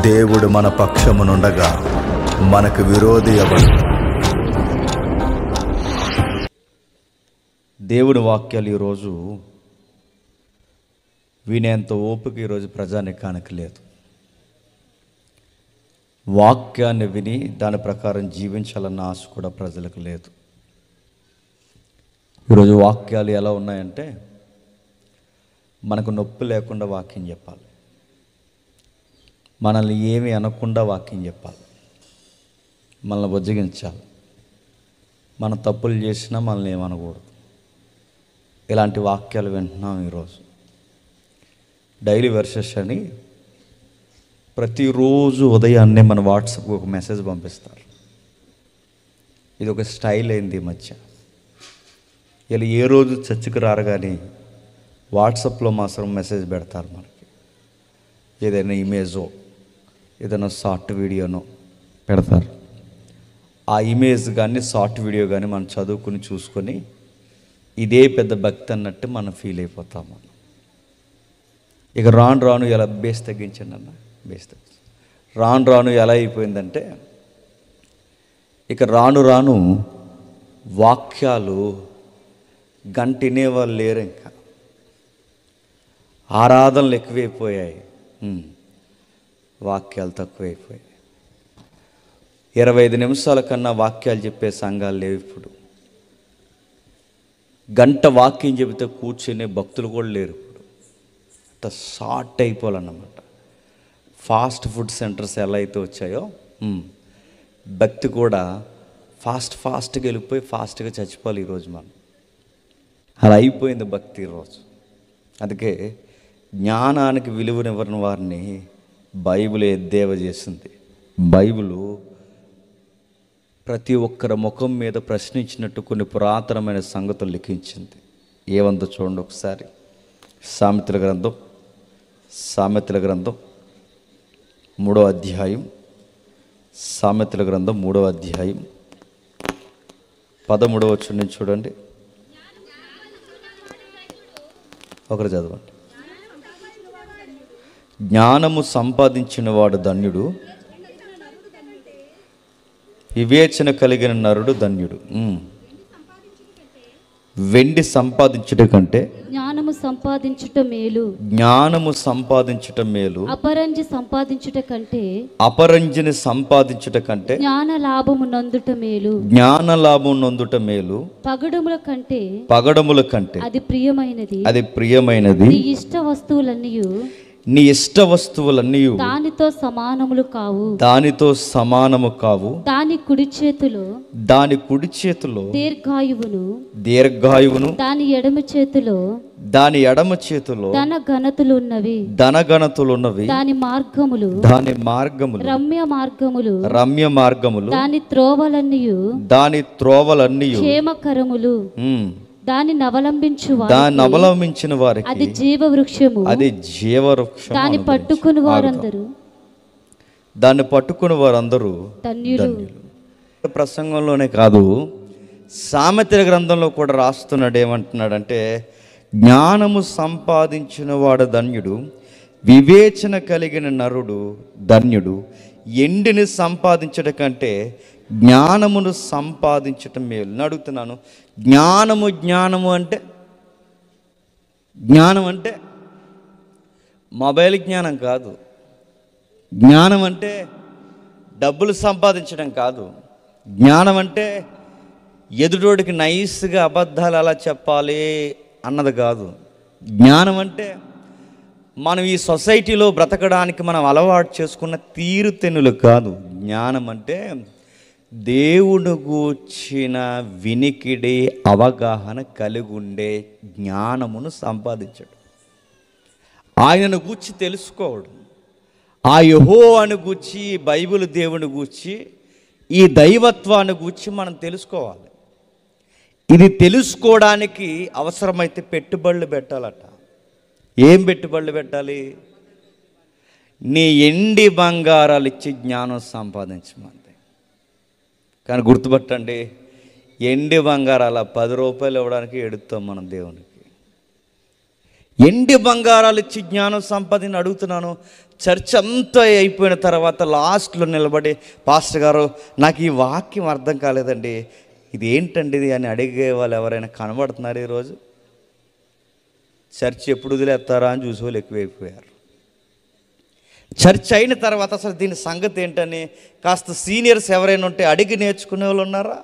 దేవుడు మన పక్షమునుండగా మనకు విరోధి ఎవడు? దేవుని వాక్యాలు ఈరోజు వినేంత ఓపిక ఈరోజు ప్రజానికానికి లేదు. వాక్యాన్ని విని దాని ప్రకారం జీవించాలన్న ఆశ కూడా ప్రజలకు లేదు. ఈరోజు వాక్యాలు ఎలా ఉన్నాయంటే, మనకు నొప్పి లేకుండా వాక్యం చెప్పాలి, మనల్ని ఏమీ అనకుండా వాక్యం చెప్పాలి, మనల్ని బుజ్జగించాలి, మన తప్పులు చేసినా మనల్ని ఏమనకూడదు. ఇలాంటి వాక్యాలు వింటున్నాం ఈరోజు. డైలీ వెర్సెస్ అని ప్రతిరోజు ఉదయాన్నే మన వాట్సాప్కి ఒక మెసేజ్ పంపిస్తారు. ఇది ఒక స్టైల్ అయింది ఈ మధ్య. ఇలా ఏ రోజు చర్చికి రారు కానీ వాట్సాప్లో మాత్రం మెసేజ్ పెడతారు మనకి. ఏదైనా ఇమేజో ఏదైనా షార్ట్ వీడియోనో పెడతారు. ఆ ఇమేజ్ కానీ షార్ట్ వీడియో కానీ మనం చదువుకుని చూసుకొని ఇదే పెద్ద భక్తి అన్నట్టు మనం ఫీల్ అయిపోతాం. మనం ఇక రాను రాను ఎలా బేస్ తగ్గించండి అన్న, బేస్ తగ్గించండి. రాను రాను ఎలా అయిపోయిందంటే, ఇక రాను రాను వాక్యాలు గంట వినేవాళ్ళు లేరు. ఇంకా ఆరాధనలు ఎక్కువైపోయాయి, వాక్యాలు తక్కువైపోయాయి. 25 నిమిషాల కన్నా వాక్యాలు చెప్పే సంఘాలు లేవు ఇప్పుడు. గంట వాక్యం చెబితే కూర్చునే భక్తులు కూడా లేరు ఇప్పుడు. అంత షార్ట్ అయిపోవాలన్నమాట. ఫాస్ట్ ఫుడ్ సెంటర్స్ ఎలా అయితే వచ్చాయో భక్తి కూడా ఫాస్ట్గా వెళ్ళిపోయి ఫాస్ట్గా చచ్చిపోవాలి ఈరోజు మనం. అలా అయిపోయింది భక్తి ఈరోజు. అందుకే జ్ఞానానికి విలువనివ్వని వారిని బైబిల్ ఎద్దేవా చేసింది. బైబిలు ప్రతి ఒక్కరి ముఖం మీద ప్రశ్నించినట్టు కొన్ని పురాతనమైన సంగతులు లిఖించింది. ఏవందో చూడండి ఒకసారి. సామెతల గ్రంథం 3వ అధ్యాయం, సామెతల గ్రంథం 3వ అధ్యాయం 13వ వచనం చూడండి. ఒకరు చదవండి. జ్ఞానము సంపాదించిన వాడు ధన్యుడు, వివేచన కలిగిన నరుడు ధన్యుడు. వెండి సంపాదించుట కంటే జ్ఞానము సంపాదించుట మేలు. జ్ఞానము సంపాదించుట మేలు. అపరంజి సంపాదించుట కంటే అపరంజిని సంపాదించుట కంటే జ్ఞాన లాభము నందుట మేలు. జ్ఞాన లాభం నొందుట మేలు. పగడముల కంటే పగడముల కంటే అది ప్రియమైనది. అది ప్రియమైనది. నీ ఇష్ట వస్తువులన్నీ నీ ఇష్ట వస్తువులన్నీ దానితో సమానములు కావు. దానితో సమానము కావు. దాని కుడి చేతిలో దీర్ఘాయువును దాని ఎడమ చేతిలో ధన ఘనతలున్నవి. దాని మార్గములు రమ్య మార్గములు. దాని త్రోవలన్నీ క్షేమకరములు. దాన్ని అవలంబించిన వారికి అది జీవవృక్షము. దాన్ని పట్టుకుని వారందరూ ధన్యులు. ప్రసంగంలోనే కాదు, సామెతల గ్రంథంలో కూడా రాస్తున్నాడు. ఏమంటున్నాడంటే, జ్ఞానము సంపాదించిన వాడు ధన్యుడు, వివేచన కలిగిన నరుడు ధన్యుడు. ఎండిని సంపాదించడం కంటే జ్ఞానమును సంపాదించటం మేలు. అడుగుతున్నాను, జ్ఞానము అంటే మొబైల్ జ్ఞానం కాదు. జ్ఞానం అంటే డబ్బులు సంపాదించడం కాదు. జ్ఞానం అంటే ఎదుటోడికి నైస్గా అబద్ధాలు అలా చెప్పాలి అన్నది కాదు. జ్ఞానం అంటే మనం ఈ సొసైటీలో బ్రతకడానికి మనం అలవాటు చేసుకున్న తీరుతెన్నులు కాదు. జ్ఞానం అంటే దేవుడు గూర్చిన వినికిడి అవగాహన కలిగి ఉండే జ్ఞానమును సంపాదించడం. ఆయనను గూర్చి తెలుసుకోవడం, ఆ యెహోవాను గూర్చి, బైబిల్ దేవుని గూర్చి, ఈ దైవత్వాన్ని గూర్చి మనం తెలుసుకోవాలి. ఇది తెలుసుకోవడానికి అవసరమైతే పెట్టుబడులు పెట్టాలట. ఏం పెట్టుబడులు పెట్టాలి? నీ ఎండి బంగారాలు ఇచ్చి జ్ఞానం సంపాదించమంది. కానీ గుర్తుపట్టండి, ఎండి బంగారాల 10 రూపాయలు ఇవ్వడానికి ఎడుతాం మనం దేవునికి. ఎండి బంగారాలు ఇచ్చి జ్ఞానం సంపాదిని అడుగుతున్నాను. చర్చ్ అంతా అయిపోయిన తర్వాత లాస్ట్లో నిలబడి, పాస్టర్ గారు నాకు ఈ వాక్యం అర్థం కాలేదండి, ఇది ఏంటండి ఇది అని అడిగే వాళ్ళు ఎవరైనా కనబడుతున్నారు ఈరోజు? చర్చ్ ఎప్పుడు వదిలేస్తారా అని చూసే వాళ్ళు ఎక్కువైపోయారు. చర్చ్ అయిన తర్వాత అసలు దీని సంగతి ఏంటని కాస్త సీనియర్స్ ఎవరైనా ఉంటే అడిగి నేర్చుకునే వాళ్ళు ఉన్నారా?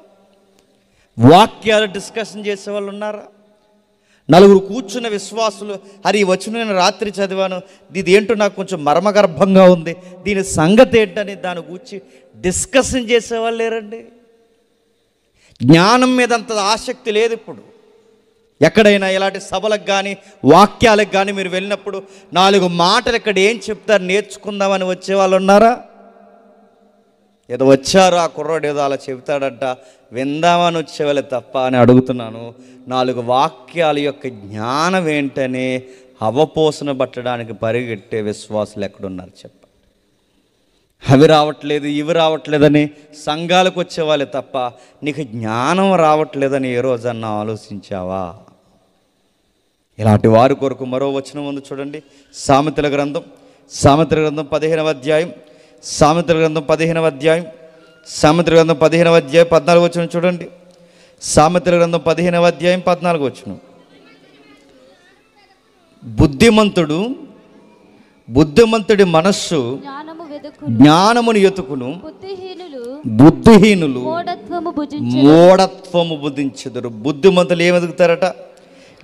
వాక్యాలు డిస్కషన్ చేసే వాళ్ళు ఉన్నారా? నలుగురు కూర్చున్న విశ్వాసులు, ఈ వచనం నేను రాత్రి చదివాను, ఇది ఏంటో నాకు కొంచెం మర్మగర్భంగా ఉంది, దీని సంగతి ఏంటని దాని గురించి డిస్కషన్ చేసేవాళ్ళు లేరండి. జ్ఞానం మీద అంత ఆసక్తి లేదు ఇప్పుడు. ఎక్కడైనా ఇలాంటి సభలకు కానీ వాక్యాలకు కానీ మీరు వెళ్ళినప్పుడు 4 మాటలు ఇక్కడ ఏం చెప్తారు నేర్చుకుందామని వచ్చేవాళ్ళు ఉన్నారా? ఏదో వచ్చారు, ఆ కుర్రోడు ఏదో అలా చెబుతాడంట, విందామని వచ్చేవాళ్ళే తప్ప అని అడుగుతున్నాను. 4 వాక్యాల యొక్క జ్ఞానం ఏంటని అవపోసన పట్టడానికి పరిగెట్టే విశ్వాసులు ఎక్కడున్నారు చెప్పండి? అవి రావట్లేదు, ఇవి రావట్లేదని సంఘాలకు వచ్చేవాళ్ళే తప్ప నీకు జ్ఞానం రావట్లేదని ఏ రోజన్నా ఆలోచించావా? ఇలాంటి వారి కొరకు మరో వచనం ఉంది చూడండి. సామెతల గ్రంథం 15వ అధ్యాయం, సామెతల గ్రంథం 15వ అధ్యాయం, సామెతల గ్రంథం 15వ అధ్యాయం 14వ వచనం చూడండి. సామెతల గ్రంథం 15వ అధ్యాయం 14వ వచనం. బుద్ధిమంతుడి మనస్సు జ్ఞానమును ఎతుకును, బుద్ధిహీనులు మూఢత్వము బుద్ధించెదరు. బుద్ధిమంతులు ఏమి ఎదుగుతారట?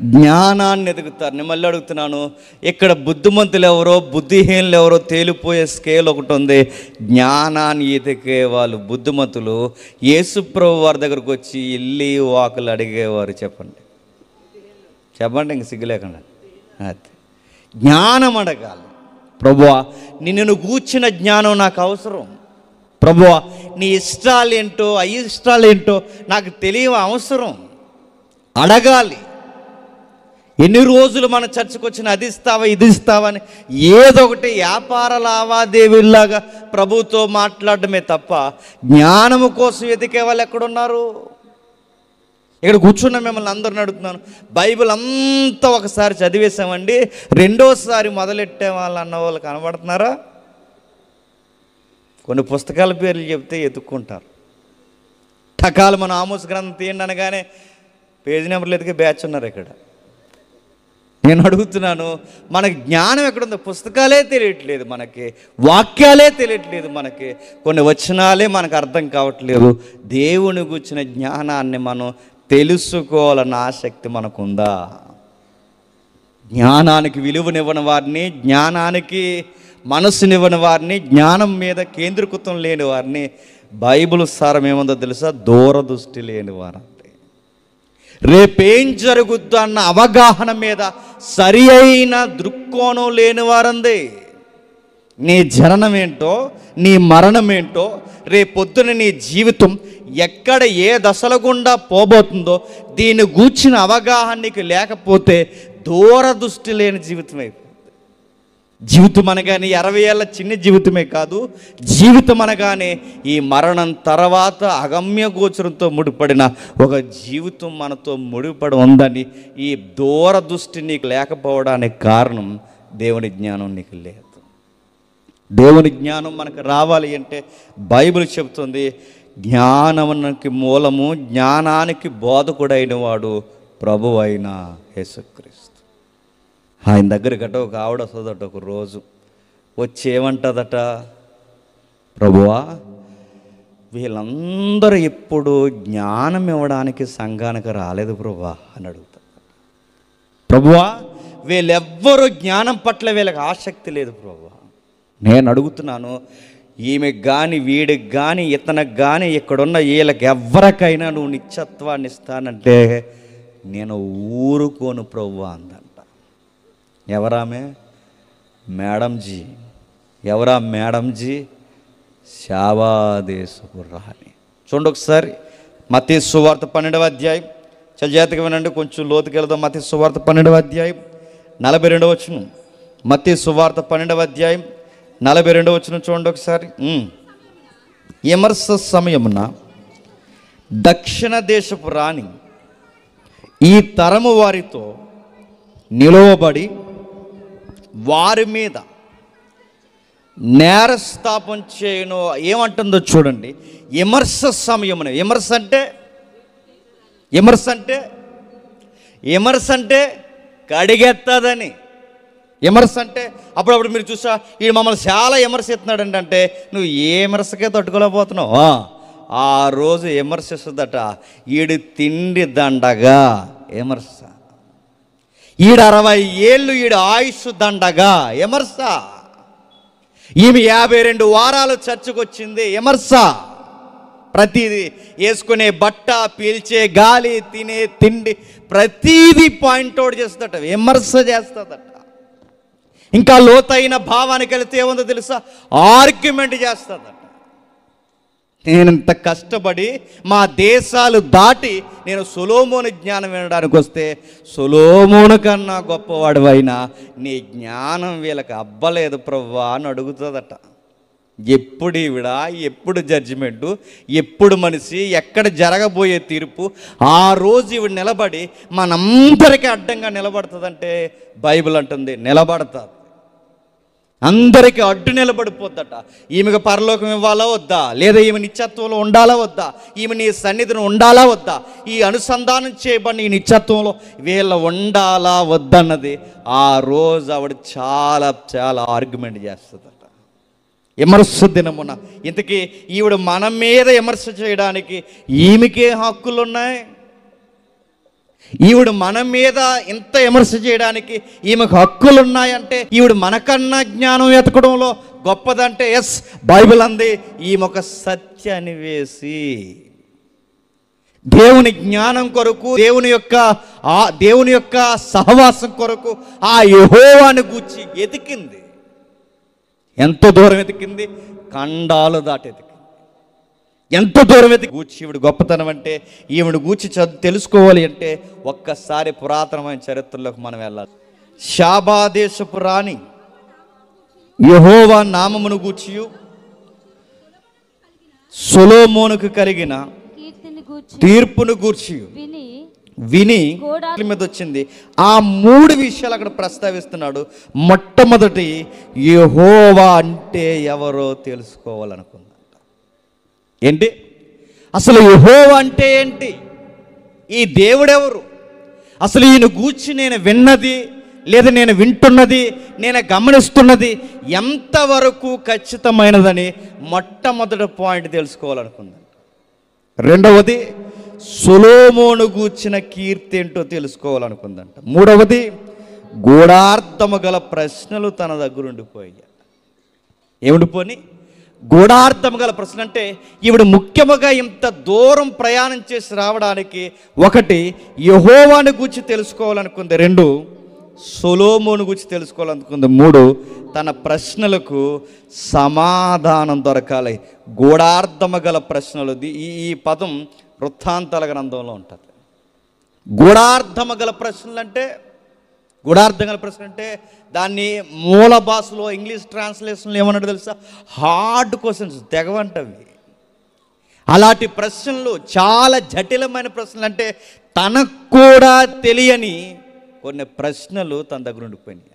జ్ఞానాన్ని ఎదుగుతారు. నేను మళ్ళీ అడుగుతున్నాను, ఇక్కడ బుద్ధిమంతులు ఎవరో బుద్ధిహీనులు ఎవరో తేలిపోయే స్కేల్ ఒకటి ఉంది. జ్ఞానాన్ని ఎదిగే వాళ్ళు బుద్ధిమంతులు. యేసుప్రభు వారి దగ్గరకు వచ్చి ఇల్లి వాకులు అడిగేవారు. చెప్పండి ఇంక సిగ్గులేకుండా. అది జ్ఞానం అడగాలి. ప్రభువా నిన్ను గూర్చిన జ్ఞానం నాకు అవసరం. ప్రభువా నీ ఇష్టాలేంటో అయిష్టాలేంటో నాకు తెలియ అవసరం. అడగాలి. ఎన్ని రోజులు మన చర్చకు వచ్చిన అది ఇస్తావా ఇది ఇస్తావా అని ఏదో ఒకటి వ్యాపార లావాదేవీలాగా ప్రభుతో మాట్లాడటమే తప్ప జ్ఞానము కోసం వెతికే వాళ్ళు ఎక్కడున్నారు? ఇక్కడ కూర్చున్న మిమ్మల్ని అందరిని అడుగుతున్నాను, బైబిల్ అంతా ఒకసారి చదివేశామండి, రెండోసారి మొదలెట్టే వాళ్ళు అన్న వాళ్ళు కనబడుతున్నారా? కొన్ని పుస్తకాల పేర్లు చెప్తే ఎత్తుక్కుంటారు. టకాలు మన ఆమోస్ గ్రంథం తీయండి అనగానే పేజీ నెంబర్లు ఎదిగే బ్యాచ్ ఉన్నారు ఇక్కడ. నేను అడుగుతున్నాను, మనకి జ్ఞానం ఎక్కడుందో? పుస్తకాలే తెలియట్లేదు మనకి, వాక్యాలే తెలియట్లేదు మనకి, కొన్ని వచనాలే మనకు అర్థం కావట్లేదు. దేవుని గురించిన జ్ఞానాన్ని మనం తెలుసుకోవాలన్న ఆసక్తి మనకుందా? జ్ఞానానికి విలువనివ్వని వారిని, జ్ఞానానికి మనసునివ్వని వారిని, జ్ఞానం మీద కేంద్రీకృతం లేని వారిని బైబిల్ సారం ఏముందో తెలుసా? దూరదృష్టి లేని వారు. రేపేం జరుగుద్దు అన్న అవగాహన మీద సరి అయిన దృక్కోణం లేని వారందే. నీ జననం ఏంటో, నీ మరణం ఏంటో, రేపొద్దున నీ జీవితం ఎక్కడ ఏ దశల గుండా పోబోతుందో దీన్ని గూర్చిన అవగాహన నీకు లేకపోతే దూరదృష్టి లేని జీవితం అయిపోతుంది. జీవితం అనగానే 60 ఏళ్ళ చిన్న జీవితమే కాదు, జీవితం అనగానే ఈ మరణం తర్వాత అగమ్య గోచరంతో ముడిపడిన ఒక జీవితం మనతో ముడిపడి ఉందని ఈ దూరదృష్టి నీకు లేకపోవడానికి కారణం దేవుని జ్ఞానం నీకు లేదు. దేవుని జ్ఞానం మనకు రావాలి అంటే బైబిల్ చెబుతుంది, జ్ఞానానికి మూలము, జ్ఞానానికి బోధకుడైన వాడు ప్రభువు అయిన యేసుక్రీస్తు. ఆయన దగ్గరకట ఒక ఆవిడ వస్తుందట, ఒక రోజు వచ్చి ఏమంటుందట, ప్రభువా వీళ్ళందరూ ఎప్పుడు జ్ఞానం ఇవ్వడానికి సంఘానికి రాలేదు ప్రభువా అని అడుగుతారు. ప్రభువా వీళ్ళెవ్వరూ జ్ఞానం పట్ల వీళ్ళకి ఆసక్తి లేదు ప్రభువా. నేను అడుగుతున్నాను, ఈమెకు కానీ వీడికి కానీ ఇతనికి కానీ ఇక్కడున్న వీళ్ళకి ఎవరికైనా నువ్వు నిత్యత్వాన్ని ఇస్తానంటే నేను ఊరుకోను ప్రభువా అందంట. ఎవరామె? మేడంజీ. ఎవరా మేడంజీ? శాబాదేశపు రాణి. చూడండి ఒకసారి మత్తయి సువార్త 12వ అధ్యాయం, చాలా జాగ్రత్తగా వినండి, కొంచెం లోతుకి వెళ్దాం. మత్తయి సువార్త 12వ అధ్యాయం 42వ వచనం. మత్తయి సువార్త 12వ అధ్యాయం 42వ వచనం చూడండి ఒకసారి. విమర్శ సమయమున దక్షిణ దేశపు రాణి ఈ తరము వారితో నిలువబడి వారి మీద నేరస్థాపన చేయను. ఏమంటుందో చూడండి. విమర్శ సమయమున, విమర్శ అంటే కడిగెత్తదని. విమర్శ అంటే అప్పుడప్పుడు మీరు చూసా, ఈ మమ్మల్ని చాలా విమర్శ ఎత్తున్నాడు అంటే నువ్వు ఏ విమర్శకే తట్టుకోలేకపోతున్నావు. ఆ రోజు విమర్శిస్తుందట. ఈడు తిండి దండగా విమర్శ, ఈడు 60 ఏళ్ళు ఈడు ఆయుష్ దండగా విమర్శ, ఈమె 52 వారాలు చర్చకు వచ్చింది విమర్శ, ప్రతిదీ వేసుకునే బట్ట, పీల్చే గాలి, తినే తిండి, ప్రతీది పాయింట్అవుట్ చేస్తుందట, విమర్శ చేస్తుందట. ఇంకా లోతైన భావానికి వెళితే ఏముందో తెలుసా? ఆర్గ్యుమెంట్ చేస్తుందట. నేను ఇంత కష్టపడి మా దేశాలు దాటి నేను సొలొమోను జ్ఞానం వినడానికి వస్తే, సొలొమోను కన్నా గొప్పవాడివైనా నీ జ్ఞానం వీళ్ళకి అబ్బలేదు ప్రభువా అని అడుగుతుందట. ఎప్పుడు ఈవిడ, ఎప్పుడు జడ్జిమెంటు, ఎప్పుడు మనిషి, ఎక్కడ జరగబోయే తీర్పు, ఆ రోజు ఈవిడ నిలబడి మనందరికీ అడ్డంగా నిలబడుతుందంటే బైబిల్ అంటుంది నిలబడతాది. అందరికీ అడ్డు నిలబడిపోద్దట. ఈమెకు పరలోకం ఇవ్వాలా వద్దా, లేదా ఈమె నిత్యత్వంలో ఉండాలా వద్దా, ఈమె నీ సన్నిధిని ఉండాలా వద్దా, ఈ అనుసంధానం చేయబడిన ఈ నిత్యత్వంలో వీళ్ళ ఉండాలా వద్దన్నది ఆ రోజు ఆవిడ చాలా చాలా ఆర్గ్యుమెంట్ చేస్తుందట. విమర్శ దినమున. ఇంతకీ ఈవిడ మన మీద విమర్శ చేయడానికి ఈమెకే హక్కులు ఉన్నాయి? ఈవిడ మన మీద ఇంత విమర్శ చేయడానికి ఈమెకు హక్కులు ఉన్నాయంటే, ఈవిడ మనకన్నా జ్ఞానం ఎతకడంలో గొప్పదంటే ఎస్, బైబిల్ అంది ఈమె సత్యాన్ని వేసి దేవుని జ్ఞానం కొరకు, దేవుని యొక్క సహవాసం కొరకు ఆ యెహోవాను గూర్చి ఎతికింది. ఎంతో దూరం ఎతికింది, ఖండాలు దాటి ఎతికింది. ఎంత దూరం గూర్చి ఈవిడ గొప్పతనం అంటే, ఈవిడ గూర్చి తెలుసుకోవాలి అంటే ఒక్కసారి పురాతనమైన చరిత్రలోకి మనం వెళ్ళాలి. షాబా దేశపు రాణి యెహోవా నామమును గూర్చియు సొలొమోనుకు కలిగిన తీర్పును గూర్చి విని మీద వచ్చింది. ఆ 3 విషయాలు అక్కడ ప్రస్తావిస్తున్నాడు. మొట్టమొదటి, యెహోవా అంటే ఎవరో తెలుసుకోవాలనుకుంది. ఏంటి అసలు యెహోవా అంటే ఏంటి? ఈ దేవుడెవరు? అసలు ఈయన గూర్చి నేను విన్నది, లేదా నేను వింటున్నది, నేను గమనిస్తున్నది ఎంతవరకు ఖచ్చితమైనదని మొట్టమొదటి పాయింట్ తెలుసుకోవాలనుకుంది. రెండవది, సొలొమోను గూర్చిన కీర్తి ఏంటో తెలుసుకోవాలనుకుందంట. మూడవది, గూఢార్థము గల ప్రశ్నలు తన దగ్గర ఉండిపోయాయి. ఏముండిపోని? గూఢార్థం గల ప్రశ్న. అంటే ఈవిడ ముఖ్యముగా ఇంత దూరం ప్రయాణం చేసి రావడానికి ఒకటి యెహోవాను గూర్చి తెలుసుకోవాలనుకుంది, 2 సొలొమోను గూర్చి తెలుసుకోవాలనుకుంది, 3 తన ప్రశ్నలకు సమాధానం దొరకాలి. గూఢార్థము గల ప్రశ్నలు. ఈ పదం వృత్తాంతాల గ్రంథంలో ఉంటుంది. గూఢార్థము గల ప్రశ్నలు అంటే, గూఢార్థం గల ప్రశ్న అంటే దాన్ని మూల భాషలో ఇంగ్లీష్ ట్రాన్స్లేషన్లో ఏమన్నాడు తెలుసా? హార్డ్ క్వశ్చన్స్, తెగవంటవి. అలాంటి ప్రశ్నలు, చాలా జటిలమైన ప్రశ్నలు, అంటే తనకు కూడా తెలియని కొన్ని ప్రశ్నలు తన దగ్గర ఉండిపోయినాయి.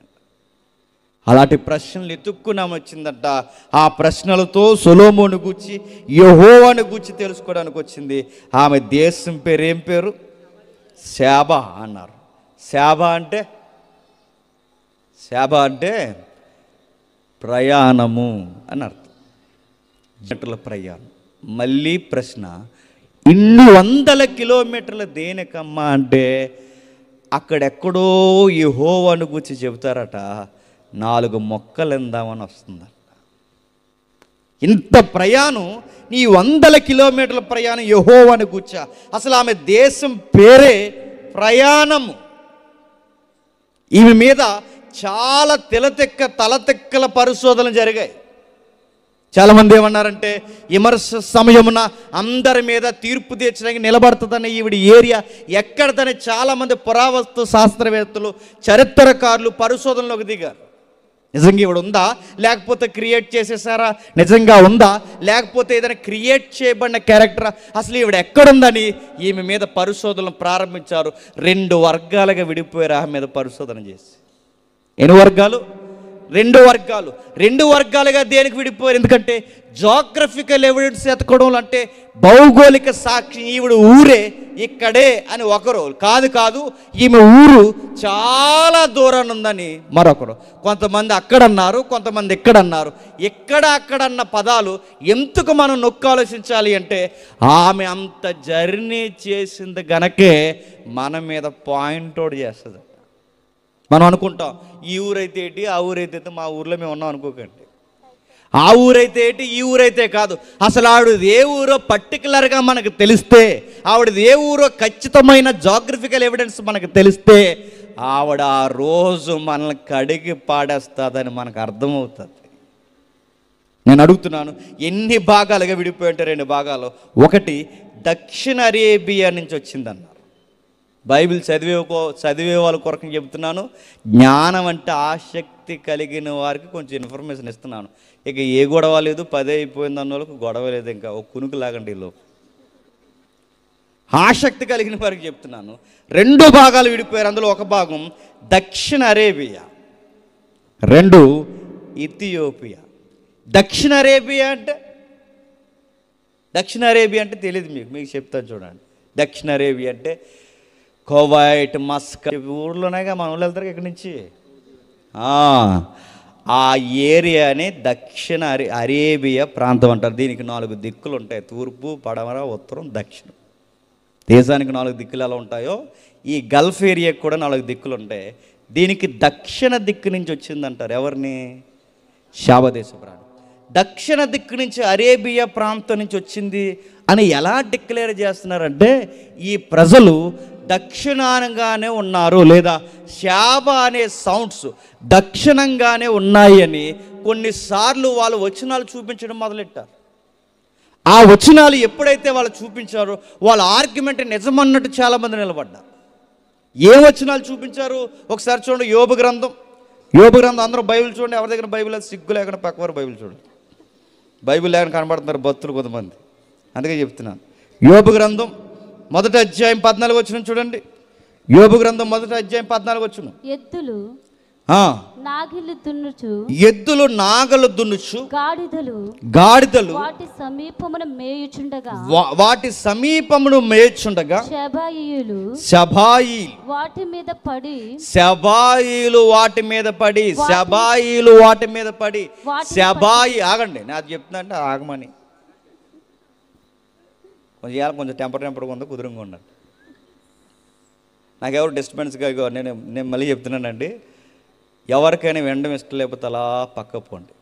అలాంటి ప్రశ్నలు ఎత్తుక్కున్నాము వచ్చిందంట. ఆ ప్రశ్నలతో సొలొమోను గూర్చి, యెహోవాను గూర్చి తెలుసుకోవడానికి వచ్చింది. ఆమె దేశం పేరు ఏం పేరు? శాబా అన్నారు. శాబా అంటే ప్రయాణము అని అర్థం. గంటల ప్రయాణం. మళ్ళీ ప్రశ్న, ఇన్ని 100 కిలోమీటర్ల దేనికమ్మా అంటే, అక్కడెక్కడో యెహోవాను గూర్చి చెబుతారట, 4 మొక్కలు ఎందామని వస్తుందట. ఇంత ప్రయాణం, ఈ 100 కిలోమీటర్ల ప్రయాణం యెహోవాను గూర్చా. అసలు ఆమె దేశం పేరే ప్రయాణము. ఈమె మీద చాలా తలతెక్కల పరిశోధనలు జరిగాయి. చాలామంది ఏమన్నారంటే, విమర్శ సమయమున అందరి మీద తీర్పు తీర్చడానికి నిలబడుతుందని ఈవిడ ఏరియా ఎక్కడదని చాలామంది పురావస్తు శాస్త్రవేత్తలు, చరిత్రకారులు పరిశోధనలోకి దిగారు. నిజంగా ఈవిడ ఉందా, లేకపోతే క్రియేట్ చేసేసారా, నిజంగా ఉందా, లేకపోతే ఏదైనా క్రియేట్ చేయబడిన క్యారెక్టరా, అసలు ఈవిడ ఎక్కడుందని ఈమె మీద పరిశోధనలు ప్రారంభించారు. 2 వర్గాలుగా విడిపోయారు ఆమె మీద పరిశోధన చేసి. ఎన్ని వర్గాలు? 2 వర్గాలుగా దేనికి విడిపోయారు? ఎందుకంటే జాగ్రఫికల్ ఎవిడెన్స్ ఎత్తుకోవడం అంటే భౌగోళిక సాక్షి, ఈవిడ ఊరే ఇక్కడే అని ఒకరు, కాదు ఈమె ఊరు చాలా దూరాన్ని ఉందని మరొకరు. కొంతమంది అక్కడన్నారు, కొంతమంది ఇక్కడన్నారు. అక్కడన్న పదాలు ఎందుకు మనం నొక్కి ఆలోచించాలి అంటే ఆమె అంత జర్నీ చేసింది గనకే మన మీద పాయింట్ అవుట్ చేస్తుంది. మనం అనుకుంటాం ఈ ఊరైతే ఏంటి, ఆ ఊరైతే మా ఊర్లో మేము ఉన్నాం అనుకోకండి. ఆ ఊరైతే ఏంటి, ఈ ఊరైతే కాదు. అసలు ఆవిడది ఏ ఊరో పర్టికులర్గా మనకు తెలిస్తే, ఆవిడది ఏ ఊరో ఖచ్చితమైన జాగ్రఫికల్ ఎవిడెన్స్ మనకు తెలిస్తే ఆవిడ ఆ రోజు మనల్ని కడిగి పాడేస్తుందని మనకు అర్థమవుతుంది. నేను అడుగుతున్నాను, ఎన్ని భాగాలుగా విడిపోయి ఉంటారు? 2 భాగాలు. ఒకటి దక్షిణ అరేబియా నుంచి వచ్చిందన్నారు. బైబిల్ చదివే వాళ్ళ కొరకు చెబుతున్నాను. జ్ఞానం అంటే ఆసక్తి కలిగిన వారికి కొంచెం ఇన్ఫర్మేషన్ ఇస్తున్నాను. ఇక ఏ గొడవ లేదు, 10 అయిపోయింది అన్న వాళ్ళకి గొడవ లేదు, ఇంకా ఒక కునుకు లాగండి. వీళ్ళు ఆసక్తి కలిగిన వారికి చెప్తున్నాను. 2 భాగాలు విడిపోయారు. అందులో ఒక భాగం దక్షిణ అరేబియా, 2 ఇథియోపియా. దక్షిణ అరేబియా అంటే తెలియదు మీకు చెప్తాను చూడండి. దక్షిణ అరేబియా అంటే కువైట్, మస్కట్ ఊర్లోనేగా మన ఊళ్ళు వెళ్తారు ఇక్కడి నుంచి. ఆ ఏరియాని దక్షిణ అరేబియా ప్రాంతం అంటారు. దీనికి 4 దిక్కులు ఉంటాయి: తూర్పు, పడమర, ఉత్తరం, దక్షిణం. దేశానికి 4 దిక్కులు ఎలా ఉంటాయో ఈ గల్ఫ్ ఏరియాకి కూడా 4 దిక్కులు ఉంటాయి. దీనికి దక్షిణ దిక్కు నుంచి వచ్చిందంటారు. ఎవరిని? శాబదేశ ప్రాంతం. దక్షిణ దిక్కు నుంచి అరేబియా ప్రాంతం నుంచి వచ్చింది అని ఎలా డిక్లేర్ చేస్తున్నారంటే ఈ ప్రజలు దక్షిణంగానే ఉన్నారు, లేదా శాబ అనే సౌండ్స్ దక్షిణంగానే ఉన్నాయి అని కొన్నిసార్లు వాళ్ళు వచనాలు చూపించడం మొదలెట్టారు. ఆ వచనాలు ఎప్పుడైతే వాళ్ళు చూపించారో వాళ్ళ ఆర్గ్యుమెంట్ నిజమన్నట్టు చాలామంది నిలబడ్డారు. ఏ వచనాలు చూపించారు ఒకసారి చూడండి. యోబు గ్రంథం అందరూ బైబిల్ చూడండి. ఎవరి దగ్గర బైబిల్ సిగ్గు లేకుండా పక్కవారు బైబిల్ చూడండి. బైబిల్ లేకుండా కనబడుతున్నారు భక్తులు కొంతమంది, అందుకే చెప్తున్నాను. యోబు గ్రంథం 1వ అధ్యాయం 14వ వచనం చూడండి. యోబు గ్రంథం 1వ అధ్యాయం 14వ వచనం. ఎద్దులు నాగలు దున్నుచు గాడిదలు వాటి సమీపమును మేయుచుండగా శబాయిలు వాటి మీద పడి ఆగండి, నాకు చెప్తున్నా అంటే ఆగమని. కొంచెం టెంపర్గా ఉందో కుదురుగా ఉండండి. నాకెవరు డిస్టర్బెన్స్గా నేను మళ్ళీ చెప్తున్నానండి, ఎవరికైనా వినడం ఇష్టం లేకపోతే అలా పక్క పోండి.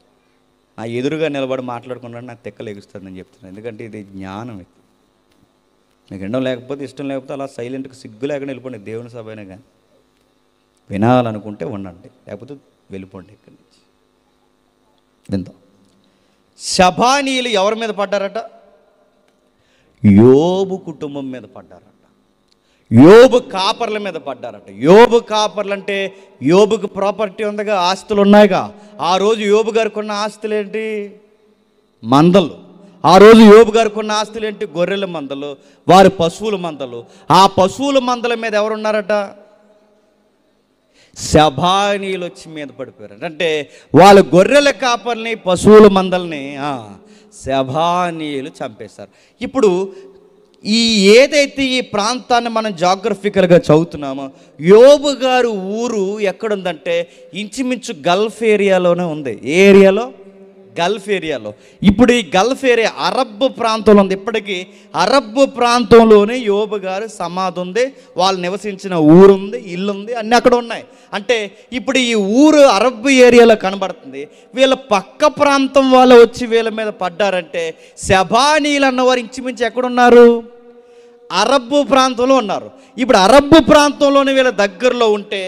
నా ఎదురుగా నిలబడి మాట్లాడుకున్నాడు నాకు తెక్కలు ఎగుస్తుంది నేను చెప్తున్నాను. ఎందుకంటే ఇది జ్ఞానం. ఇది మీకు వినడం లేకపోతే ఇష్టం లేకపోతే అలా సైలెంట్గా సిగ్గు లేకుండా వెళ్ళిపోండి. దేవుని సభ అయినా కానీ వినాలనుకుంటే ఉండండి, లేకపోతే వెళ్ళిపోండి ఇక్కడి నుంచి. విందాం. శబానీయులు ఎవరి మీద పడ్డారట? యోబు కుటుంబం మీద పడ్డారట. యోబు కాపర్ల మీద పడ్డారట. యోబు కాపర్లు అంటే యోబుకు ప్రాపర్టీ ఉందిగా, ఆస్తులు ఉన్నాయిగా. ఆ రోజు యోబు గారికి ఉన్న ఆస్తులు ఏంటి? మందలు. ఆ రోజు యోబు గారికి ఉన్న ఆస్తులు ఏంటి? గొర్రెల మందలు, వారి పశువుల మందలు. ఆ పశువుల మందల మీద ఎవరున్నారట? శబానీయులు వచ్చి మీద పడిపోయారట. అంటే వాళ్ళ గొర్రెల కాపర్ని, పశువుల మందల్ని శబానీయులు చంపేశారు. ఇప్పుడు ఏదైతే ఈ ప్రాంతాన్ని మనం జాగ్రఫికల్గా చదువుతున్నామో, యోబు గారు ఊరు ఎక్కడుందంటే ఇంచుమించు గల్ఫ్ ఏరియాలోనే ఉంది. ఏ ఏరియాలో? గల్ఫ్ ఏరియాలో. ఇప్పుడు ఈ గల్ఫ్ ఏరియా అరబ్ ప్రాంతంలో ఉంది. ఇప్పటికీ అరబ్ ప్రాంతంలోనే యోబు గారు సమాధి ఉంది, వాళ్ళు నివసించిన ఊరుంది, ఇల్లుంది, అన్నీ అక్కడ ఉన్నాయి. అంటే ఇప్పుడు ఈ ఊరు అరబ్ ఏరియాలో కనబడుతుంది. వీళ్ళ పక్క ప్రాంతం వాళ్ళు వచ్చి వీళ్ళ మీద పడ్డారంటే శబానీయులు అన్నవారు ఇంచుమించు ఎక్కడున్నారు? అరబ్బు ప్రాంతంలో ఉన్నారు. ఇప్పుడు అరబ్బు ప్రాంతంలోనే వీళ్ళ దగ్గరలో ఉంటే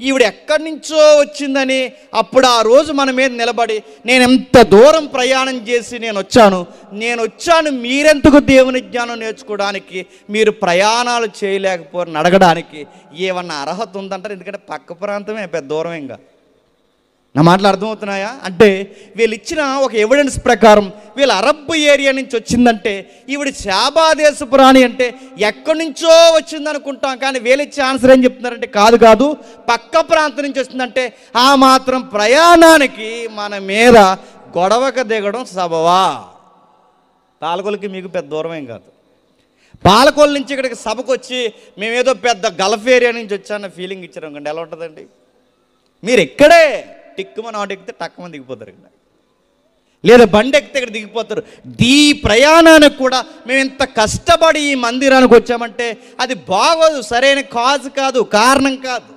ఈవిడ ఎక్కడి నుంచో వచ్చిందని అప్పుడు ఆ రోజు మన మీద నిలబడి నేను ఎంత దూరం ప్రయాణం చేసి నేను వచ్చాను మీరెందుకు దేవుని జ్ఞానం నేర్చుకోవడానికి, మీరు ప్రయాణాలు చేయలేకపోయారని అడగడానికి ఏమన్నా అర్హత ఉందంటారు? ఎందుకంటే పక్క ప్రాంతమే పెద్ద దూరమేగా. నా మాటలు అర్థమవుతున్నాయా? అంటే వీళ్ళు ఇచ్చిన ఒక ఎవిడెన్స్ ప్రకారం వీళ్ళు అరబ్ ఏరియా నుంచి వచ్చిందంటే ఈవిడ శాబా దేశపు రాణి అంటే ఎక్కడి నుంచో వచ్చింది అనుకుంటాం, కానీ వీళ్ళు ఇచ్చే ఆన్సర్ ఏం చెప్తున్నారంటే కాదు పక్క ప్రాంతం నుంచి వచ్చిందంటే ఆ మాత్రం ప్రయాణానికి మన మీద గొడవక దిగడం సబవా? పాలకొల్లుకి మీకు పెద్ద దూరమేం కాదు. పాలకొల్లు నుంచి ఇక్కడికి సభకు వచ్చి మేమేదో పెద్ద గల్ఫ్ ఏరియా నుంచి వచ్చాన్న ఫీలింగ్ ఇచ్చారు అనుకోండి, ఎలా ఉంటుందండి? మీరు ఇక్కడే టిక్కుమని ఆటో ఎక్కితే టక్కుమని దిగిపోతారు ఇక్కడ, లేదా బండి ఎక్కితే ఇక్కడ దిగిపోతారు. ఈ ప్రయాణానికి కూడా మేము ఇంత కష్టపడి ఈ మందిరానికి వచ్చామంటే అది బాగోదు, సరైన కాజు కాదు, కారణం కాదు.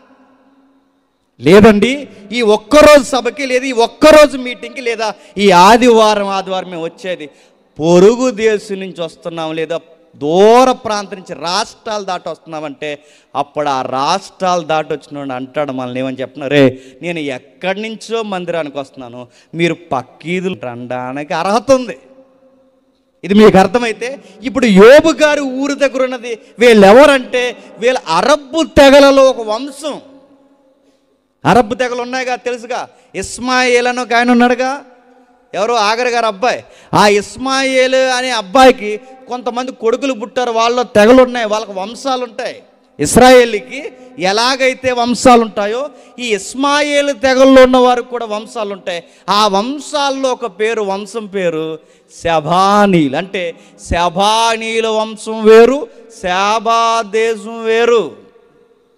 లేదండి ఈ ఒక్కరోజు సభకి, లేదా ఈ ఒక్కరోజు మీటింగ్కి, లేదా ఈ ఆదివారం మేము వచ్చేది పొరుగు దేశం నుంచి వస్తున్నాం, లేదా దూర ప్రాంతం నుంచి రాష్ట్రాలు దాటి వస్తున్నామంటే అప్పుడు ఆ రాష్ట్రాలు దాటి వచ్చిన అంటాడు మనల్ని ఏమని చెప్తున్నారు, రే నేను ఎక్కడి నుంచో మందిరానికి వస్తున్నాను, మీరు పక్కీదులు అనడానికి అర్హత ఉంది. ఇది మీకు అర్థమైతే ఇప్పుడు యోబు గారు ఊరు దగ్గర ఉన్నది వీళ్ళు ఎవరంటే వీళ్ళు అరబ్బు తెగలలో ఒక వంశం. అరబ్బు తెగలు ఉన్నాయిగా, తెలుసుగా. ఇస్మాయిల్ అని ఒక ఆయన ఉన్నాడుగా, ఎవరో ఆగర్ గారు అబ్బాయి. ఆ ఇస్మాయిల్ అనే అబ్బాయికి కొంతమంది కొడుకులు పుట్టారు, వాళ్ళ తెగలు ఉన్నాయి, వాళ్ళకి వంశాలు ఉంటాయి. ఇశ్రాయేలీకి ఎలాగైతే వంశాలు ఉంటాయో ఈ ఇస్మాయిల్ తెగల్లో ఉన్న వారికి కూడా వంశాలు ఉంటాయి. ఆ వంశాల్లో ఒక పేరు, వంశం పేరు శబానీలు. అంటే శబానీల వంశం వేరు, శాబా దేశం వేరు.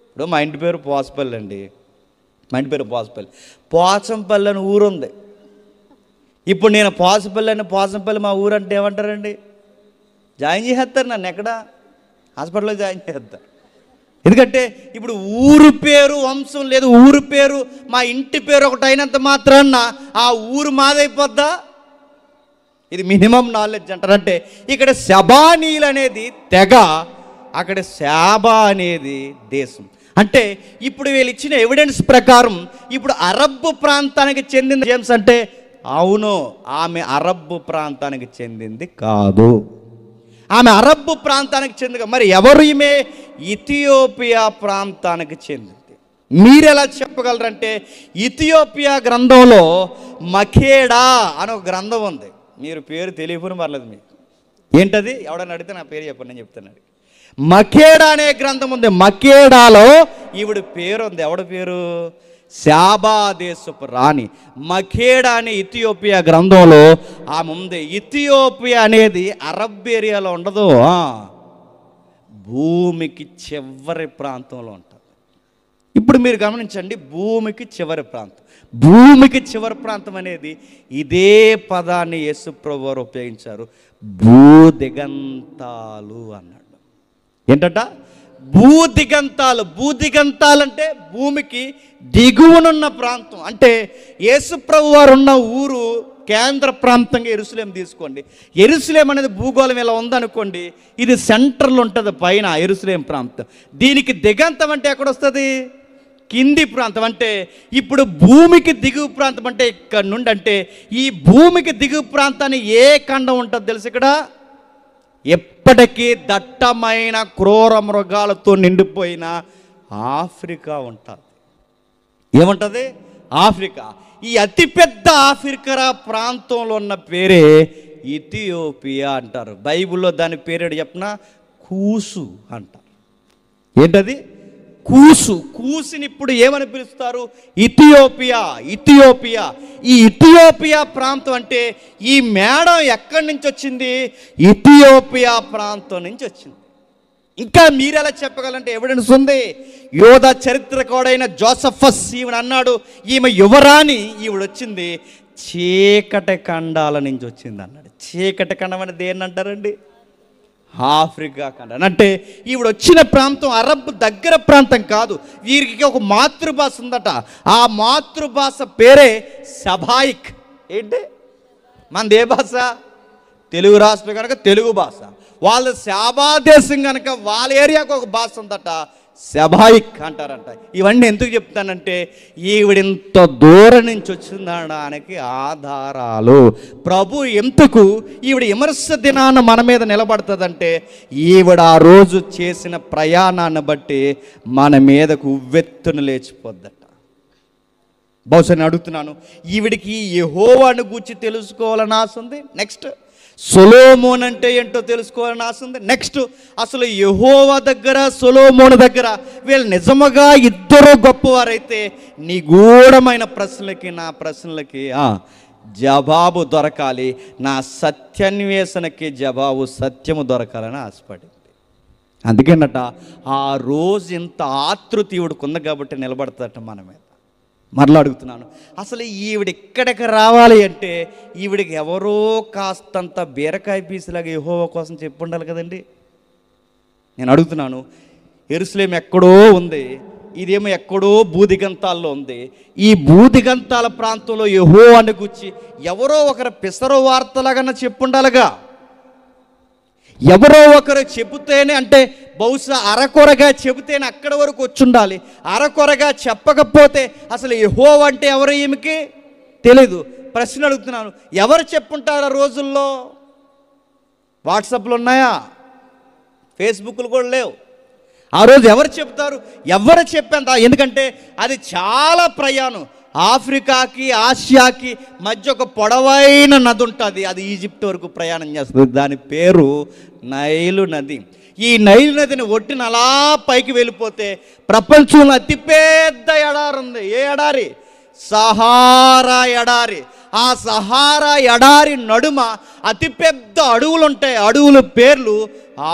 ఇప్పుడు మా ఇంటి పేరు పోచపల్లి అండి, మా ఇంటి పేరు పోచపల్లి. పోచంపల్లి అని ఊరుంది. ఇప్పుడు నేను పోచంపల్లి మా ఊరు అంటే ఏమంటారండి? జాయిన్ చేసేస్తారు నన్ను, ఎక్కడ హాస్పిటల్లో జాయిన్ చేస్తారు. ఎందుకంటే ఇప్పుడు ఊరు పేరు వంశం లేదు, ఊరు పేరు మా ఇంటి పేరు ఒకటి అయినంత మాత్రాన ఆ ఊరు మాదైపోద్దా? ఇది మినిమం నాలెడ్జ్ అంటారు. అంటే ఇక్కడ శబానీలు అనేది తెగ, అక్కడ శాబా అనేది దేశం. అంటే ఇప్పుడు వీళ్ళు ఇచ్చిన ఎవిడెన్స్ ప్రకారం ఇప్పుడు అరబ్బు ప్రాంతానికి చెందిన జేమ్స్ అంటే అవును, ఆమె అరబ్బు ప్రాంతానికి చెందింది కాదు. ఆమె అరబ్బు ప్రాంతానికి చెందిన మరి ఎవరు? ఈమె ఇథియోపియా ప్రాంతానికి చెందింది. మీరు ఎలా చెప్పగలరంటే ఇథియోపియా గ్రంథంలో మఖేడా అని ఒక గ్రంథం ఉంది. మీరు పేరు తెలియకపోయినా పర్లేదు మీకు. ఏంటది? ఎవడన్నా అడిగితే నా పేరు చెప్పండి, నేను చెప్తాను. మఖేడా అనే గ్రంథం ఉంది. మఖేడాలో ఈవిడ పేరు ఉంది. ఎవడ పేరు? శాబా దేశపు రాణి. మఖేడా అనే ఇథియోపియా గ్రంథంలో ఆమె ఉంది. ఇథియోపియా అనేది అరబ్ ఏరియాలో ఉండదు, భూమికి చివరి ప్రాంతంలో ఉంటుంది. ఇప్పుడు మీరు గమనించండి, భూమికి చివరి ప్రాంతం. భూమికి చివరి ప్రాంతం అనేది ఇదే పదాన్ని యేసుప్రభు వారు ఉపయోగించారు, భూదిగంతాలు అన్నాడు. ఏంటట? భూదిగంతాలు. భూదిగంతాలు అంటే భూమికి దిగువనున్న ప్రాంతం. అంటే యేసుప్రభు వారు ఉన్న ఊరు కేంద్ర ప్రాంతంగా యెరూషలేం తీసుకోండి. యెరూషలేం అనేది భూగోళం ఇలా ఉందనుకోండి, ఇది సెంటర్లో ఉంటుంది పైన యెరూషలేం ప్రాంతం. దీనికి దిగంతం అంటే ఎక్కడొస్తుంది? కింది ప్రాంతం. అంటే ఇప్పుడు భూమికి దిగువ ప్రాంతం అంటే ఇక్కడ నుండి, అంటే ఈ భూమికి దిగువ ప్రాంతాన్ని ఏ ఖండం ఉంటుంది తెలుసు? ఇక్కడ ఎప్పటికీ దట్టమైన క్రూర మృగాలతో నిండిపోయిన ఆఫ్రికా ఉంటుంది. ఏముంటుంది? ఆఫ్రికా. ఈ అతిపెద్ద ఆఫ్రికా ప్రాంతంలో ఉన్న పేరే ఇథియోపియా అంటారు. బైబిల్లో దాని పేరేడు చెప్పిన కూసు అంటారు. ఏంటది? కూసు. కూసుని ఇప్పుడు ఏమని పిలుస్తారు? ఇథియోపియా. ఇథియోపియా. ఈ ఇథియోపియా ప్రాంతం అంటే ఈ మేడం ఎక్కడి నుంచి వచ్చింది? ఇథియోపియా ప్రాంతం నుంచి వచ్చింది. ఇంకా మీరు ఎలా చెప్పగలంటే ఎవిడెన్స్ ఉంది. యోధా చరిత్రకుడైన జోసఫస్ ఈవిడ అన్నాడు, ఈమె యువరాణి, ఈవిడ వచ్చింది చీకటి ఖండాల నుంచి వచ్చింది అన్నాడు. చీకటి ఖండం అంటే దేన్ని అంటారండి? ఆఫ్రికా ఖండం. అంటే ఈవిడ వచ్చిన ప్రాంతం అరబ్ దగ్గర ప్రాంతం కాదు. వీరికి ఒక మాతృభాష ఉందట. ఆ మాతృభాష పేరే సబాయిక్. ఏంటి? మనది ఏ భాష? తెలుగు రాష్ట్రం కనుక తెలుగు భాష. వాళ్ళ శాబా దేశం కనుక వాళ్ళ ఏరియాకు ఒక భాష ఉందట, సబాయిక్ అంటారంట. ఇవన్నీ ఎందుకు చెప్తానంటే ఈవిడింత దూరం నుంచి వచ్చిందనడానికి ఆధారాలు. ప్రభు ఎందుకు ఈవిడ విమర్శ దినాన మన మీద నిలబడుతుందంటే ఈవిడ ఆ రోజు చేసిన ప్రయాణాన్ని బట్టి మన మీదకు ఉవ్వెత్తున లేచిపోద్దట. బహుశా నేను అడుగుతున్నాను, ఈవిడికి యెహోవాను గూర్చి తెలుసుకోవాలని ఆశ ఉంది. నెక్స్ట్ సొలొమోన్ అంటే ఏంటో తెలుసుకోవాలని ఆశ ఉంది. నెక్స్ట్ అసలు యెహోవా దగ్గర సొలొమోను దగ్గర వీళ్ళు నిజముగా ఇద్దరు గొప్పవారైతే నిగూఢమైన ప్రశ్నలకి నా ప్రశ్నలకి జవాబు దొరకాలి, నా సత్యాన్వేషణకి జవాబు సత్యము దొరకాలని ఆశపడింది. అందుకేనట ఆ రోజు ఇంత ఆతృత ఈవిడికి ఉంది కాబట్టి నిలబడతాట మన మీద. మరలా అడుగుతున్నాను, అసలు ఈవిడ ఇక్కడికి రావాలి అంటే ఈవిడికి ఎవరో కాస్తంత బీరకాయ పీసులాగా యెహోవా కోసం చెప్పి ఉండాలి కదండి. నేను అడుగుతున్నాను, యెరూషలేము ఎక్కడో ఉంది, ఇదేమో ఎక్కడో బూదిగంతాల్లో ఉంది. ఈ బూదిగంతాల ప్రాంతంలో యెహోవాను గూర్చి ఎవరో ఒకరు పిసరు వార్తలాగా చెప్పుండాలిగా. ఎవరో ఒకరు చెబితేనే, అంటే బహుశా అరకొరగా చెబితేనే అక్కడి వరకు వచ్చి ఉండాలి. అరకొరగా చెప్పకపోతే అసలు యెహోవా అంటే ఎవరో ఈమెకి తెలీదు. ప్రశ్న అడుగుతున్నాను, ఎవరు చెప్పుంటారు ఆ రోజుల్లో? వాట్సాప్లు ఉన్నాయా? ఫేస్బుక్లు కూడా లేవు. ఆ రోజు ఎవరు చెప్తారు? ఎవరు చెప్పేంత, ఎందుకంటే అది చాలా ప్రయాణం. ఆఫ్రికాకి ఆసియాకి మధ్య ఒక పొడవైన నది ఉంటుంది, అది ఈజిప్ట్ వరకు ప్రయాణం చేస్తుంది. దాని పేరు నైలు నది. ఈ నైలు నదిని ఒడ్డున అలా పైకి వెళ్ళిపోతే ప్రపంచంలో అతిపెద్ద ఎడారి ఉంది. ఏ ఎడారి? సహారా ఎడారి. ఆ సహారా ఎడారి నడుమ అతిపెద్ద అడవులు ఉంటాయి. అడవుల పేర్లు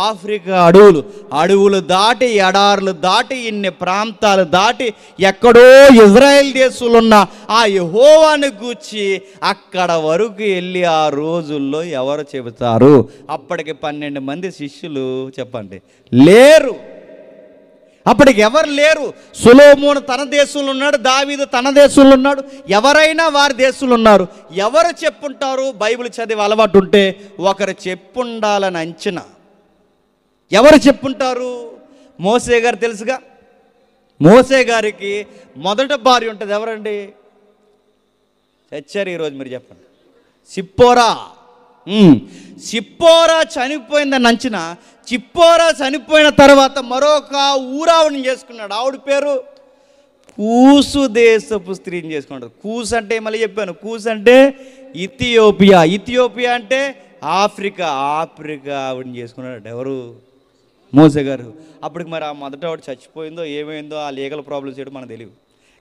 ఆఫ్రికా అడవులు. అడవులు దాటి, ఎడారులు దాటి, ఇన్ని ప్రాంతాలు దాటి ఎక్కడో ఇజ్రాయెల్ దేశంలో ఉన్న ఆ యెహోవాను గూర్చి అక్కడ వరకు వెళ్ళి ఆ రోజుల్లో ఎవరు చెబుతారు? అప్పటికి 12 మంది శిష్యులు చెప్పండి లేరు. అప్పటికి ఎవరు లేరు. సొలొమోను తన దేశంలో ఉన్నాడు, దావీదు తన దేశంలో ఉన్నాడు, ఎవరైనా వారి దేశంలో ఉన్నారు. ఎవరు చెప్పుంటారు? బైబిల్ చదివే అలవాటు ఉంటే ఒకరు చెప్పుండాలని అంచనా. ఎవరు చెప్పుంటారు? మోసే గారు తెలుసుగా. మోసే గారికి మొదట భార్య ఉంటుంది. ఎవరండి? చచ్చారు ఈరోజు, మీరు చెప్పండి. సిప్పోరా. సిప్పోరా చనిపోయిందని అంచనా. సిప్పోరా చనిపోయిన తర్వాత మరొక ఊరావుని చేసుకున్నాడు. ఆవిడ పేరు కూసు దేశపు స్త్రీని చేసుకున్నాడు. కూసు అంటే మళ్ళీ చెప్పాను, కూసు అంటే ఇథియోపియా. ఇథియోపియా అంటే ఆఫ్రికా. ఆఫ్రికా ఆవిడని చేసుకున్నాడు. ఎవరు? మోసే గారు. అప్పటికి మరి ఆ మొదట ఆవిడ చచ్చిపోయిందో ఏమైందో ఆ లీగల్ ప్రాబ్లమ్స్ చేయడం మనకు తెలియదు,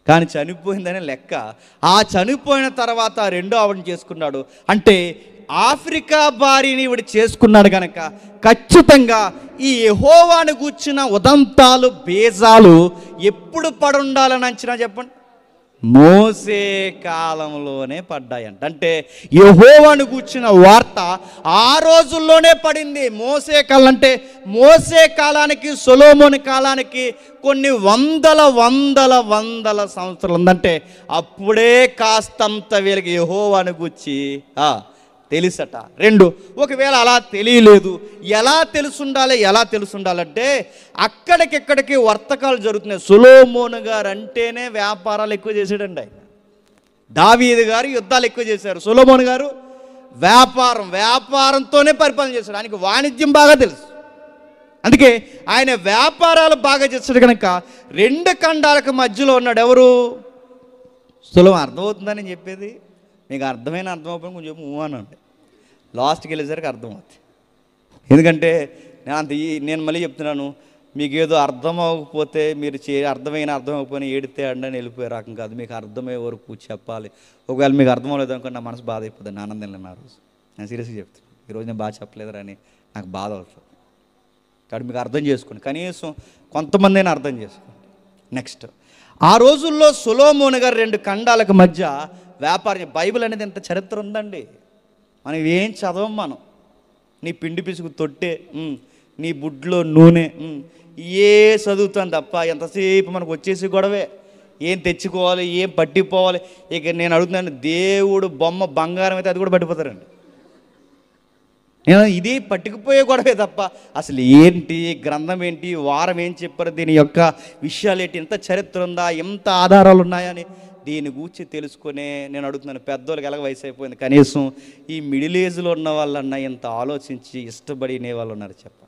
కానీ చనిపోయిందనే లెక్క. ఆ చనిపోయిన తర్వాత రెండో ఆవిడని చేసుకున్నాడు. అంటే ఆఫ్రికా భార్యని ఈవిడ చేసుకున్నాడు కనుక ఖచ్చితంగా ఈ యెహోవాను గూర్చిన ఉదంతాలు, బీజాలు ఎప్పుడు పడుండాలని అంచనా చెప్పండి? మోసే కాలంలోనే పడ్డాయంట. అంటే యెహోవాను గూర్చిన వార్త ఆ రోజుల్లోనే పడింది. మోసే కాలం అంటే మోసే కాలానికి సొలొమోను కాలానికి కొన్ని వందల సంవత్సరాలు ఉందంటే అప్పుడే కాస్తంత వీళ్ళకి యెహోవాను గూర్చి తెలుసట. రెండు, ఒకవేళ అలా తెలియలేదు, ఎలా తెలుసుండాలంటే అక్కడికిక్కడికి వర్తకాలు జరుగుతున్నాయి. సొలొమోను గారు అంటేనే వ్యాపారాలు ఎక్కువ చేశాడండి ఆయన. దావీదు గారు యుద్ధాలు ఎక్కువ చేశారు, సొలొమోను గారు వ్యాపారంతోనే పరిపాలన చేశాడు. ఆయనకి వాణిజ్యం బాగా తెలుసు. అందుకే ఆయన వ్యాపారాలు బాగా చేశాడు కనుక 2 ఖండాలకు మధ్యలో ఉన్నాడు. ఎవరు? సొలొమోను. అర్థమవుతుందని చెప్పేది మీకు అర్థమైపోయిన కొంచెం అనండి, లాస్ట్కి వెళ్ళేసరికి అర్థమవుతుంది. ఎందుకంటే నేను మళ్ళీ చెప్తున్నాను, మీకు ఏదో అర్థం అవ్వకపోతే మీరు అర్థమైపోయినా ఏడితే అండని వెళ్ళిపోయే రకం కాదు. మీకు అర్థమయ్యే వరకు చెప్పాలి. ఒకవేళ మీకు అర్థం అవ్వలేదు అనుకోండి, నా మనసు బాధ అయిపోతుంది, ఆనందం లేని. ఆ రోజు నేను సీరియస్గా చెప్తాను, ఈరోజు నేను బాగా చెప్పలేదురా అని నాకు బాధ అవుతుంది. కాబట్టి మీకు అర్థం చేసుకోండి, కనీసం కొంతమంది అయినా అర్థం చేసుకోండి. నెక్స్ట్, ఆ రోజుల్లో సొలొమోను గారు 2 ఖండాలకు మధ్య వ్యాపారం. బైబిల్ అనేది ఎంత చరిత్ర ఉందండి, మనం ఏం చదవం. మనం నీ పిండి పిసుకు తొట్టే, నీ బుడ్లో నూనె, ఏ చదువుతాను తప్ప ఎంతసేపు మనకు వచ్చేసి గొడవే. ఏం తెచ్చుకోవాలి, ఏం పట్టిపోవాలి. ఇక నేను అడుగుతున్నాను, దేవుడు బొమ్మ బంగారం అయితే అది కూడా పట్టిపోతారండి. ఇది పట్టుకుపోయే గొడవే తప్ప అసలు ఏంటి, గ్రంథం ఏంటి, వారం ఏం చెప్పారు, దీని యొక్క విషయాలు ఏంటి, ఎంత చరిత్ర ఉందా, ఎంత ఆధారాలు ఉన్నాయని దీని గురించి తెలుసుకునే నేను అడుగుతున్నాను. పెద్దోళ్ళకి ఎలాగ వయసు అయిపోయింది, కనీసం ఈ మిడిల్ ఏజ్లో ఉన్న వాళ్ళన్నా ఇంత ఆలోచించి ఇష్టపడి వినేవాళ్ళు ఉన్నారు చెప్ప.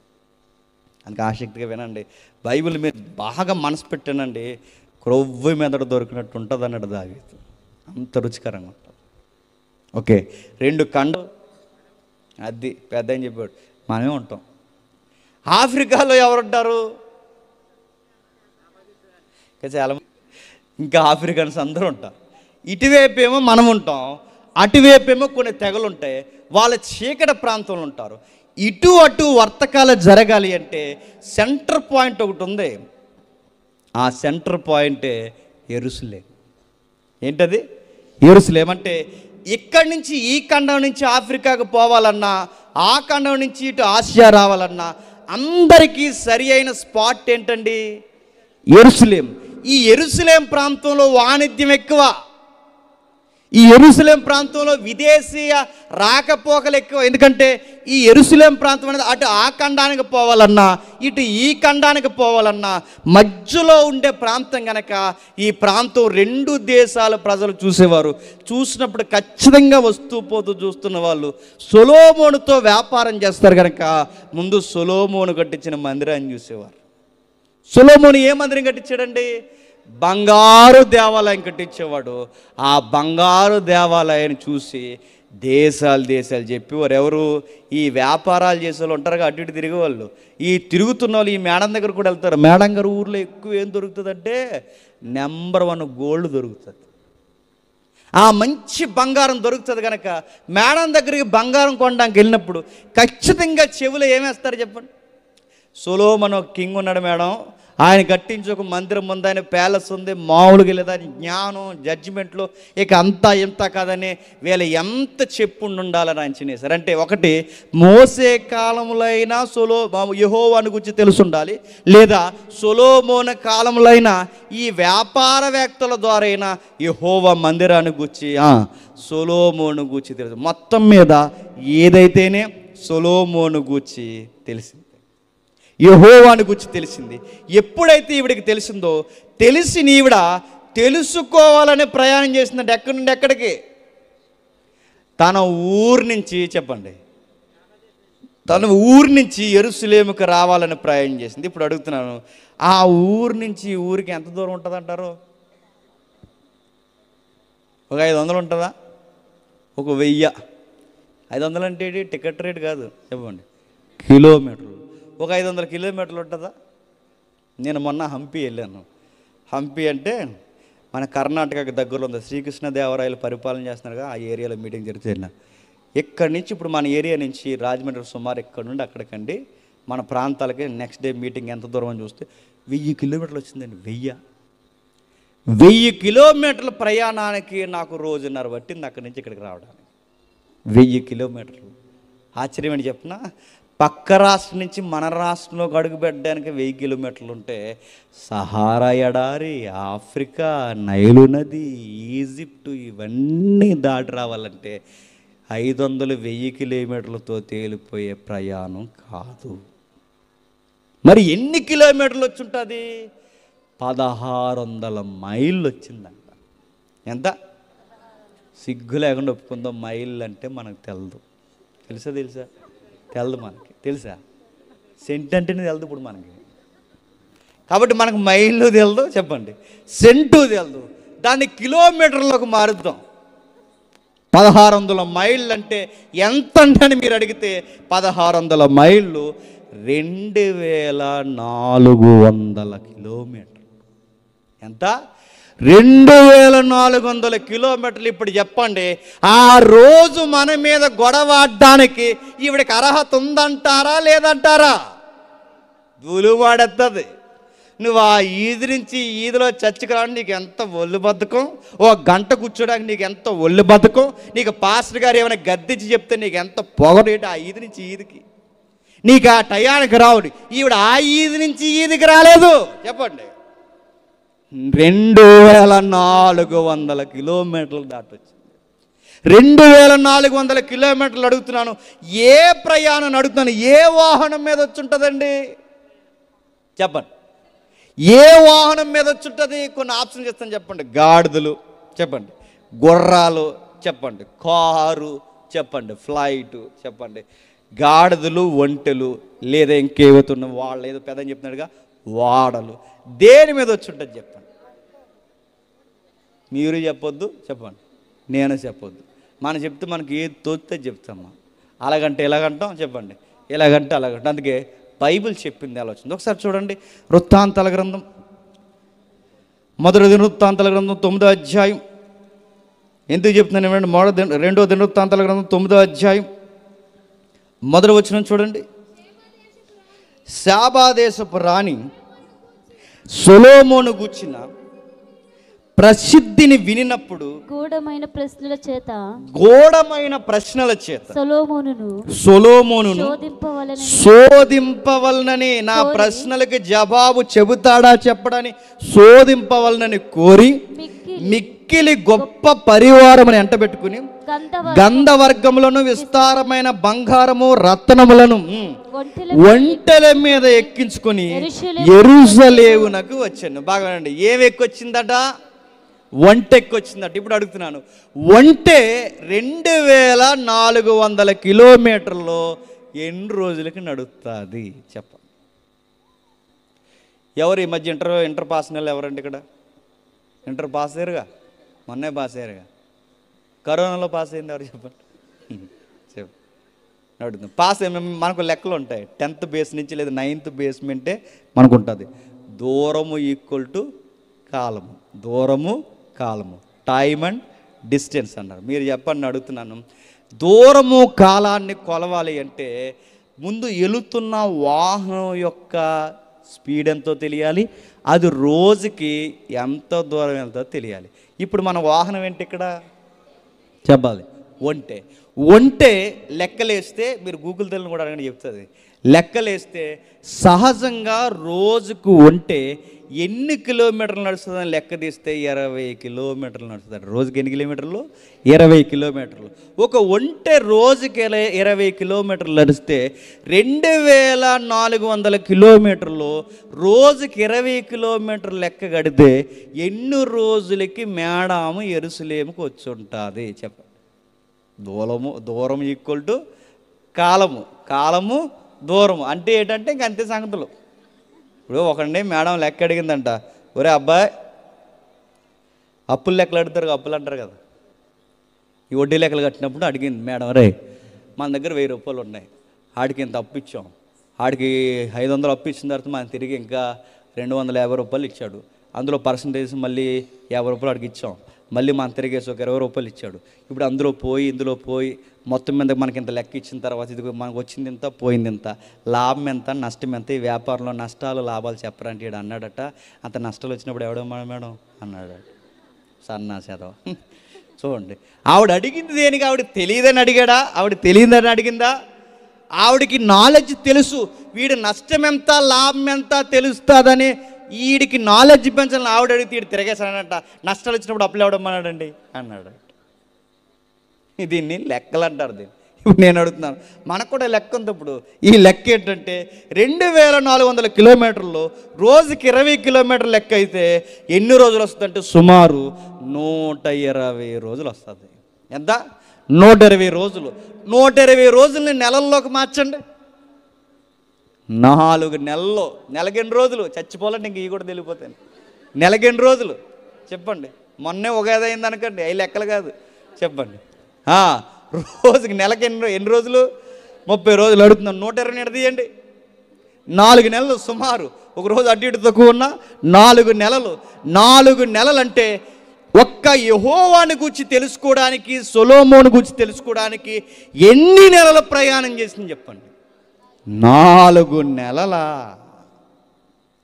అందుకే ఆసక్తిగా వినండి, బైబిల్ మీద బాగా మనసు పెట్టానండి, క్రొవ్వు మెదడు దొరికినట్టు ఉంటుంది అన్నాడు దావీదు. అంత రుచికరంగా ఉంటుంది. ఓకే, 2 ఖండం అది పెద్ద అని చెప్పాడు. మనమే ఉంటాం. ఆఫ్రికాలో ఎవరుంటారు? చాలా, ఇంకా ఆఫ్రికన్స్ అందరూ ఉంటారు. ఇటువైపు ఏమో మనం ఉంటాం, అటువైపు ఏమో కొన్ని తెగలు ఉంటాయి, వాళ్ళ చీకటి ప్రాంతంలో ఉంటారు. ఇటు అటు వర్తకాలు జరగాలి అంటే సెంటర్ పాయింట్ ఒకటి ఉంది. ఆ సెంటర్ పాయింటే యెరూషలేం. ఏంటది? యెరూషలేం. అంటే ఇక్కడి నుంచి, ఈ ఖండం నుంచి ఆఫ్రికాకు పోవాలన్నా, ఆ ఖండం నుంచి ఇటు ఆసియా రావాలన్నా అందరికీ సరి అయిన స్పాట్ ఏంటండి? యెరూషలేం. ఈ యెరూషలేం ప్రాంతంలో వాణిజ్యం ఎక్కువ. ఈ యెరూషలేం ప్రాంతంలో విదేశీయ రాకపోకలు ఎక్కువ. ఎందుకంటే ఈ యెరూషలేం ప్రాంతం అనేది అటు ఆ ఖండానికి పోవాలన్నా, ఇటు ఈ ఖండానికి పోవాలన్నా మధ్యలో ఉండే ప్రాంతం కనుక ఈ ప్రాంతం 2 దేశాల ప్రజలు చూసేవారు. చూసినప్పుడు ఖచ్చితంగా వస్తూ పోతూ చూస్తున్న వాళ్ళు సొలొమోనుతో వ్యాపారం చేస్తారు కనుక ముందు సొలొమోను కట్టించిన మందిరాన్ని చూసేవారు. సొలొమోను ఏ మందిరం కట్టించాడండి? బంగారు దేవాలయం కట్టించేవాడు. ఆ బంగారు దేవాలయాన్ని చూసి దేశాలు చెప్పేవారు. ఎవరు? ఈ వ్యాపారాలు చేసే వాళ్ళు ఉంటారు, అటు ఇటు తిరిగేవాళ్ళు. ఈ తిరుగుతున్న వాళ్ళు ఈ మేడం దగ్గర కూడా వెళ్తారు. మేడం గారు ఊర్లో ఎక్కువ ఏం దొరుకుతుందంటే నెంబర్ 1 గోల్డ్ దొరుకుతుంది. ఆ మంచి బంగారం దొరుకుతుంది కనుక మేడం దగ్గరికి బంగారం కొనడానికి వెళ్ళినప్పుడు ఖచ్చితంగా చెవులు ఏమేస్తారు చెప్పండి? సొలొమోను కింగ్ ఉన్నాడు మేడం, ఆయన కట్టించి ఒక మందిరం ఉంది, ఆయన ప్యాలెస్ ఉంది, మామూలుగా లేదా జ్ఞానం జడ్జిమెంట్లో ఇక అంతా ఇంత కాదని వీళ్ళు ఎంత చెప్పుండి ఉండాలని ఆయన చినేశారు. అంటే ఒకటి, మోసే కాలంలో అయినా యెహోవాను గురించి తెలిసి ఉండాలి, లేదా సొలొమోను కాలంలో అయినా ఈ వ్యాపారవేత్తల ద్వారా అయినా యెహోవా మందిరాన్ని గురించి సొలొమోను గూర్చి తెలుసు. మొత్తం మీద ఏదైతేనే సొలొమోను గూర్చి తెలిసింది, యెహోవాను గురించి తెలిసింది. ఎప్పుడైతే ఈవిడికి తెలిసిందో, తెలిసి ఈవిడ తెలుసుకోవాలని ప్రయాణం చేసిందంటే ఎక్కడి నుండి ఎక్కడికి? తన ఊరు నుంచి, చెప్పండి, తన ఊరు నుంచి యెరూషలేముకు రావాలని ప్రయాణం చేసింది. ఇప్పుడు అడుగుతున్నాను, ఆ ఊరు నుంచి ఊరికి ఎంత దూరం ఉంటుంది అంటారు? ఒక 500 ఉంటుందా? ఒక 1000? 500 అంటే టికెట్ రేట్ కాదు, చెప్పండి, కిలోమీటర్లు. ఒక 500 కిలోమీటర్లు ఉంటుందా? నేను మొన్న హంపి వెళ్ళాను. హంపి అంటే మన కర్ణాటకకు దగ్గరలో ఉంది. శ్రీకృష్ణదేవరాయలు పరిపాలన చేస్తున్నారుగా, ఆ ఏరియాలో మీటింగ్ జరిగితే వెళ్ళినా. ఇక్కడి నుంచి ఇప్పుడు మన ఏరియా నుంచి రాజమండ్రి సుమారు ఇక్కడ నుండి అక్కడికండి మన ప్రాంతాలకి నెక్స్ట్ డే మీటింగ్ ఎంత దూరం అని చూస్తే 1000 కిలోమీటర్లు వచ్చిందండి. 1000 కిలోమీటర్ల ప్రయాణానికి నాకు 1.5 రోజు పట్టింది అక్కడి నుంచి ఇక్కడికి రావడానికి. 1000 కిలోమీటర్లు. ఆశ్చర్యం అని చెప్పిన, పక్క రాష్ట్రం నుంచి మన రాష్ట్రంలోకి అడుగు పెట్టడానికి 1000 కిలోమీటర్లు ఉంటే సహారా ఎడారి, ఆఫ్రికా, నైలు నది, ఈజిప్టు ఇవన్నీ దాటి రావాలంటే 500-1000 కిలోమీటర్లతో తేలిపోయే ప్రయాణం కాదు. మరి ఎన్ని కిలోమీటర్లు వచ్చి ఉంటుంది? 1600 మైళ్ళు వచ్చిందంట. ఎంత? సిగ్గు లేకుండా ఒప్పుకుందాం, మైళ్ళు అంటే మనకు తెలదు. తెలుసా? తెలదు మనకి. తెలుసా? సెంట్ అంటేనే తెలదు ఇప్పుడు మనకి. కాబట్టి మనకు మైళ్ళు తెలదు, చెప్పండి, సెంటు తెలదు. దాన్ని కిలోమీటర్లకు మారుద్దాం. 1600 మైళ్ళు అంటే ఎంత అని మీరు అడిగితే 1600 మైళ్ళు 2400 కిలోమీటర్లు. ఎంత? 2400 కిలోమీటర్లు. ఇప్పుడు చెప్పండి, ఆ రోజు మన మీద గొడవాడడానికి ఈవిడికి అర్హత ఉందంటారా లేదంటారా? దులువాడెత్తది. నువ్వు ఆ ఈది నుంచి ఈదిలో చర్చికి రావడానికి నీకు ఎంత ఒళ్ళు బద్ధకం, ఓ గంట కూర్చోడానికి నీకు ఎంత ఒళ్ళు బద్ధకం, నీకు పాస్టర్ గారు ఏమైనా గద్దించి చెప్తే నీకు ఎంత పొగరేటి ఆ ఈది నుంచి ఈదికి, నీకు ఆ టయానికి రావుడి. ఈవిడ ఆ ఈది నుంచి ఈదికి రాలేదు. చెప్పండి, 2400 కిలోమీటర్లు దాటొచ్చింది. 2400 కిలోమీటర్లు అడుగుతున్నాను. ఏ ప్రయాణం అడుగుతున్నాను? ఏ వాహనం మీద వచ్చి ఉంటుందండి? చెప్పండి, ఏ వాహనం మీద వచ్చి ఉంటుంది? కొన్ని ఆప్షన్ చేస్తాను, చెప్పండి. గాడిదలు, చెప్పండి. గుర్రాలు, చెప్పండి. కారు, చెప్పండి. ఫ్లైటు, చెప్పండి. గాడిదలు, ఒంటెలు, లేదా ఇంకేవతున్న వాళ్ళు ఏదో పెద్దని చెప్తున్నాడుగా, వాడలు. దేని మీద వచ్చి ఉంటుంది చెప్పండి? మీరు చెప్పొద్దు, చెప్పండి, నేను చెప్పొద్దు. మనం చెప్తే మనకి ఏది తోస్తే చెప్తామా. అలాగంటే ఎలాగంటాం, చెప్పండి, ఎలాగంటే అలాగంటాం. అందుకే బైబిల్ చెప్పింది అలా వచ్చింది. ఒకసారి చూడండి, వృత్తాంతాల గ్రంథం, మొదటి దినవృత్తాంతాల గ్రంథం 9వ అధ్యాయం. ఎందుకు చెప్తున్నాను ఏమంటే, రెండో దినవృత్తాంతాల గ్రంథం 9వ అధ్యాయం మొదటి వచనం చూడండి. శాబాదేశపు రాణి సొలొమోను గూర్చిన ప్రసిద్ధిని వినినప్పుడు గూఢమైన ప్రశ్నల చేత సొలొమోనును శోధింపవలనని, నా ప్రశ్నలకు జవాబు చెబుతాడా చెప్పడని శోధింపవలనని కోరి మిక్కిలి గొప్ప పరివారముని ఎంటబెట్టుకుని గంధవర్గములను విస్తారమైన బంగారము రత్నములను ఒంటెల మీద ఎక్కించుకొని యెరూషలేమునకు వచ్చాను. బాగా అండి, ఏమి ఎక్కొచ్చిందట? ఒంటె ఎక్కొచ్చిందట. ఇప్పుడు అడుగుతున్నాను, ఒంటె 2400 కిలోమీటర్లో ఎన్ని రోజులకి నడుస్తుంది చెప్ప? ఎవరు ఈ మధ్య ఇంటర్ పాస్ నెల ఎవరండి ఇక్కడ? ఇంటర్ పాస్ అయ్యారుగా, మొన్నే పాస్ అయ్యారుగా. కరోనాలో పాస్ అయింది ఎవరు చెప్పండి? చెప్పు, అడుగుతుంది. పాస్ మనకు లెక్కలు ఉంటాయి. 10th బేస్ నుంచి లేదా 9th బేస్మెంటే మనకు ఉంటుంది. దూరము ఈక్వల్ టు కాలము, దూరము కాలము, టైమ్ అండ్ డిస్టెన్స్ అన్నారు. మీరు చెప్పండి, అడుగుతున్నాను. దూరము కాలాన్ని కొలవాలి అంటే ముందు వెళుతున్న వాహనం యొక్క స్పీడ్ ఎంతో తెలియాలి, అది రోజుకి ఎంత దూరం వెళ్తుందో తెలియాలి. ఇప్పుడు మన వాహనం ఏంటి ఇక్కడ చెప్పాలి? ఒంటె. ఒంటె లెక్కలేస్తే, మీరు గూగుల్ తెల్లని కూడా అడగండి చెప్తుంది. లెక్కలేస్తే సహజంగా రోజుకు ఒంటె ఎన్ని కిలోమీటర్లు నడుస్తుందని లెక్క తీస్తే 20 కిలోమీటర్లు నడుస్తుంది. రోజుకి ఎన్ని కిలోమీటర్లు? 20 కిలోమీటర్లు. ఒక ఒంటె రోజుకి 20 కిలోమీటర్లు నడిస్తే 2400 కిలోమీటర్లు, రోజుకి 20 కిలోమీటర్లు లెక్క కడితే ఎన్ని రోజులకి మేడాము యెరూషలేముకు వచ్చి ఉంటుంది చెప్పండి? దూరం ఈక్వల్ టు కాలము, కాలము దూరము అంటే ఏంటంటే ఇంక అంతే సంగతులు. ఇప్పుడు ఒకడిని మేడం లెక్క అడిగిందంట, ఒరే అబ్బాయి అప్పులు లెక్కలు అడుగుతారు, అప్పులు అంటారు కదా, ఈ వడ్డీ లెక్కలు కట్టినప్పుడు అడిగింది మేడం, రే మన దగ్గర 1000 రూపాయలు ఉన్నాయి, ఆడికి ఇంత అప్పు ఇచ్చాం, ఆడికి 500 అప్పు ఇచ్చిన తర్వాత మనం తిరిగి ఇంకా 250 రూపాయలు ఇచ్చాడు, అందులో పర్సంటేజ్ మళ్ళీ 50 రూపాయలు ఆడికి ఇచ్చాం, మళ్ళీ మనం తిరిగేసి ఒక 20 రూపాయలు ఇచ్చాడు. ఇప్పుడు అందులో పోయి ఇందులో పోయి మొత్తం మీద మనకి ఇంత లెక్క ఇచ్చిన తర్వాత ఇది మనకు వచ్చింది ఇంత, పోయింది ఇంత, లాభం ఎంత, నష్టం ఎంత, ఈ వ్యాపారంలో నష్టాలు లాభాలు చెప్పరంటే ఈడు అన్నాడట. అంత నష్టాలు వచ్చినప్పుడు ఎవడమ్మా మేడం అన్నాడట. సన్నా చదవ చూడండి, ఆవిడ అడిగింది దేనికి? ఆవిడ తెలియదని అడిగాడా? ఆవిడ తెలియదని అడిగిందా? ఆవిడికి నాలెడ్జ్ తెలుసు, వీడు నష్టం ఎంత లాభం ఎంత తెలుస్తుందని. వీడికి నాలెడ్జ్ పెంచాలని ఆవిడ అడిగితే వీడు తిరగేసాడట. నష్టాలు వచ్చినప్పుడు అప్పులు ఎవడమ్మన్నాడండి అన్నాడు. దీన్ని లెక్కలు అంటారు. దీన్ని ఇప్పుడు నేను అడుగుతున్నాను, మనకు కూడా లెక్క ఉంది. ఇప్పుడు ఈ లెక్క ఏంటంటే 2400 కిలోమీటర్లు రోజుకి 20 కిలోమీటర్లు లెక్క అయితే ఎన్ని రోజులు వస్తుందంటే సుమారు 120 రోజులు వస్తుంది. ఎంత? 120 రోజులు. 120 రోజుల్ని నెలల్లోకి మార్చండి. 4 నెలల్లో నెలకెన్ని రోజులు? చచ్చిపోవాలంటే ఇంక ఇవి కూడా తెలియపోతాయి. నెలకెన్ని రోజులు చెప్పండి? మొన్నే ఉగాది అయింది అనుకోండి, అవి లెక్కలు కాదు చెప్పండి. రోజుకి నెలకి ఎన్ని రోజులు? 30 రోజులు. అడుగుతున్నాను, 120 ఎడదీయండి. 4 నెలలు సుమారు, ఒక రోజు అటు ఇటు తక్కువ ఉన్న 4 నెలలు. 4 నెలలు అంటే ఒక్క యెహోవాని గురించి తెలుసుకోవడానికి, సొలొమోను గురించి తెలుసుకోవడానికి ఎన్ని నెలల ప్రయాణం చేసింది చెప్పండి? 4 నెలలా?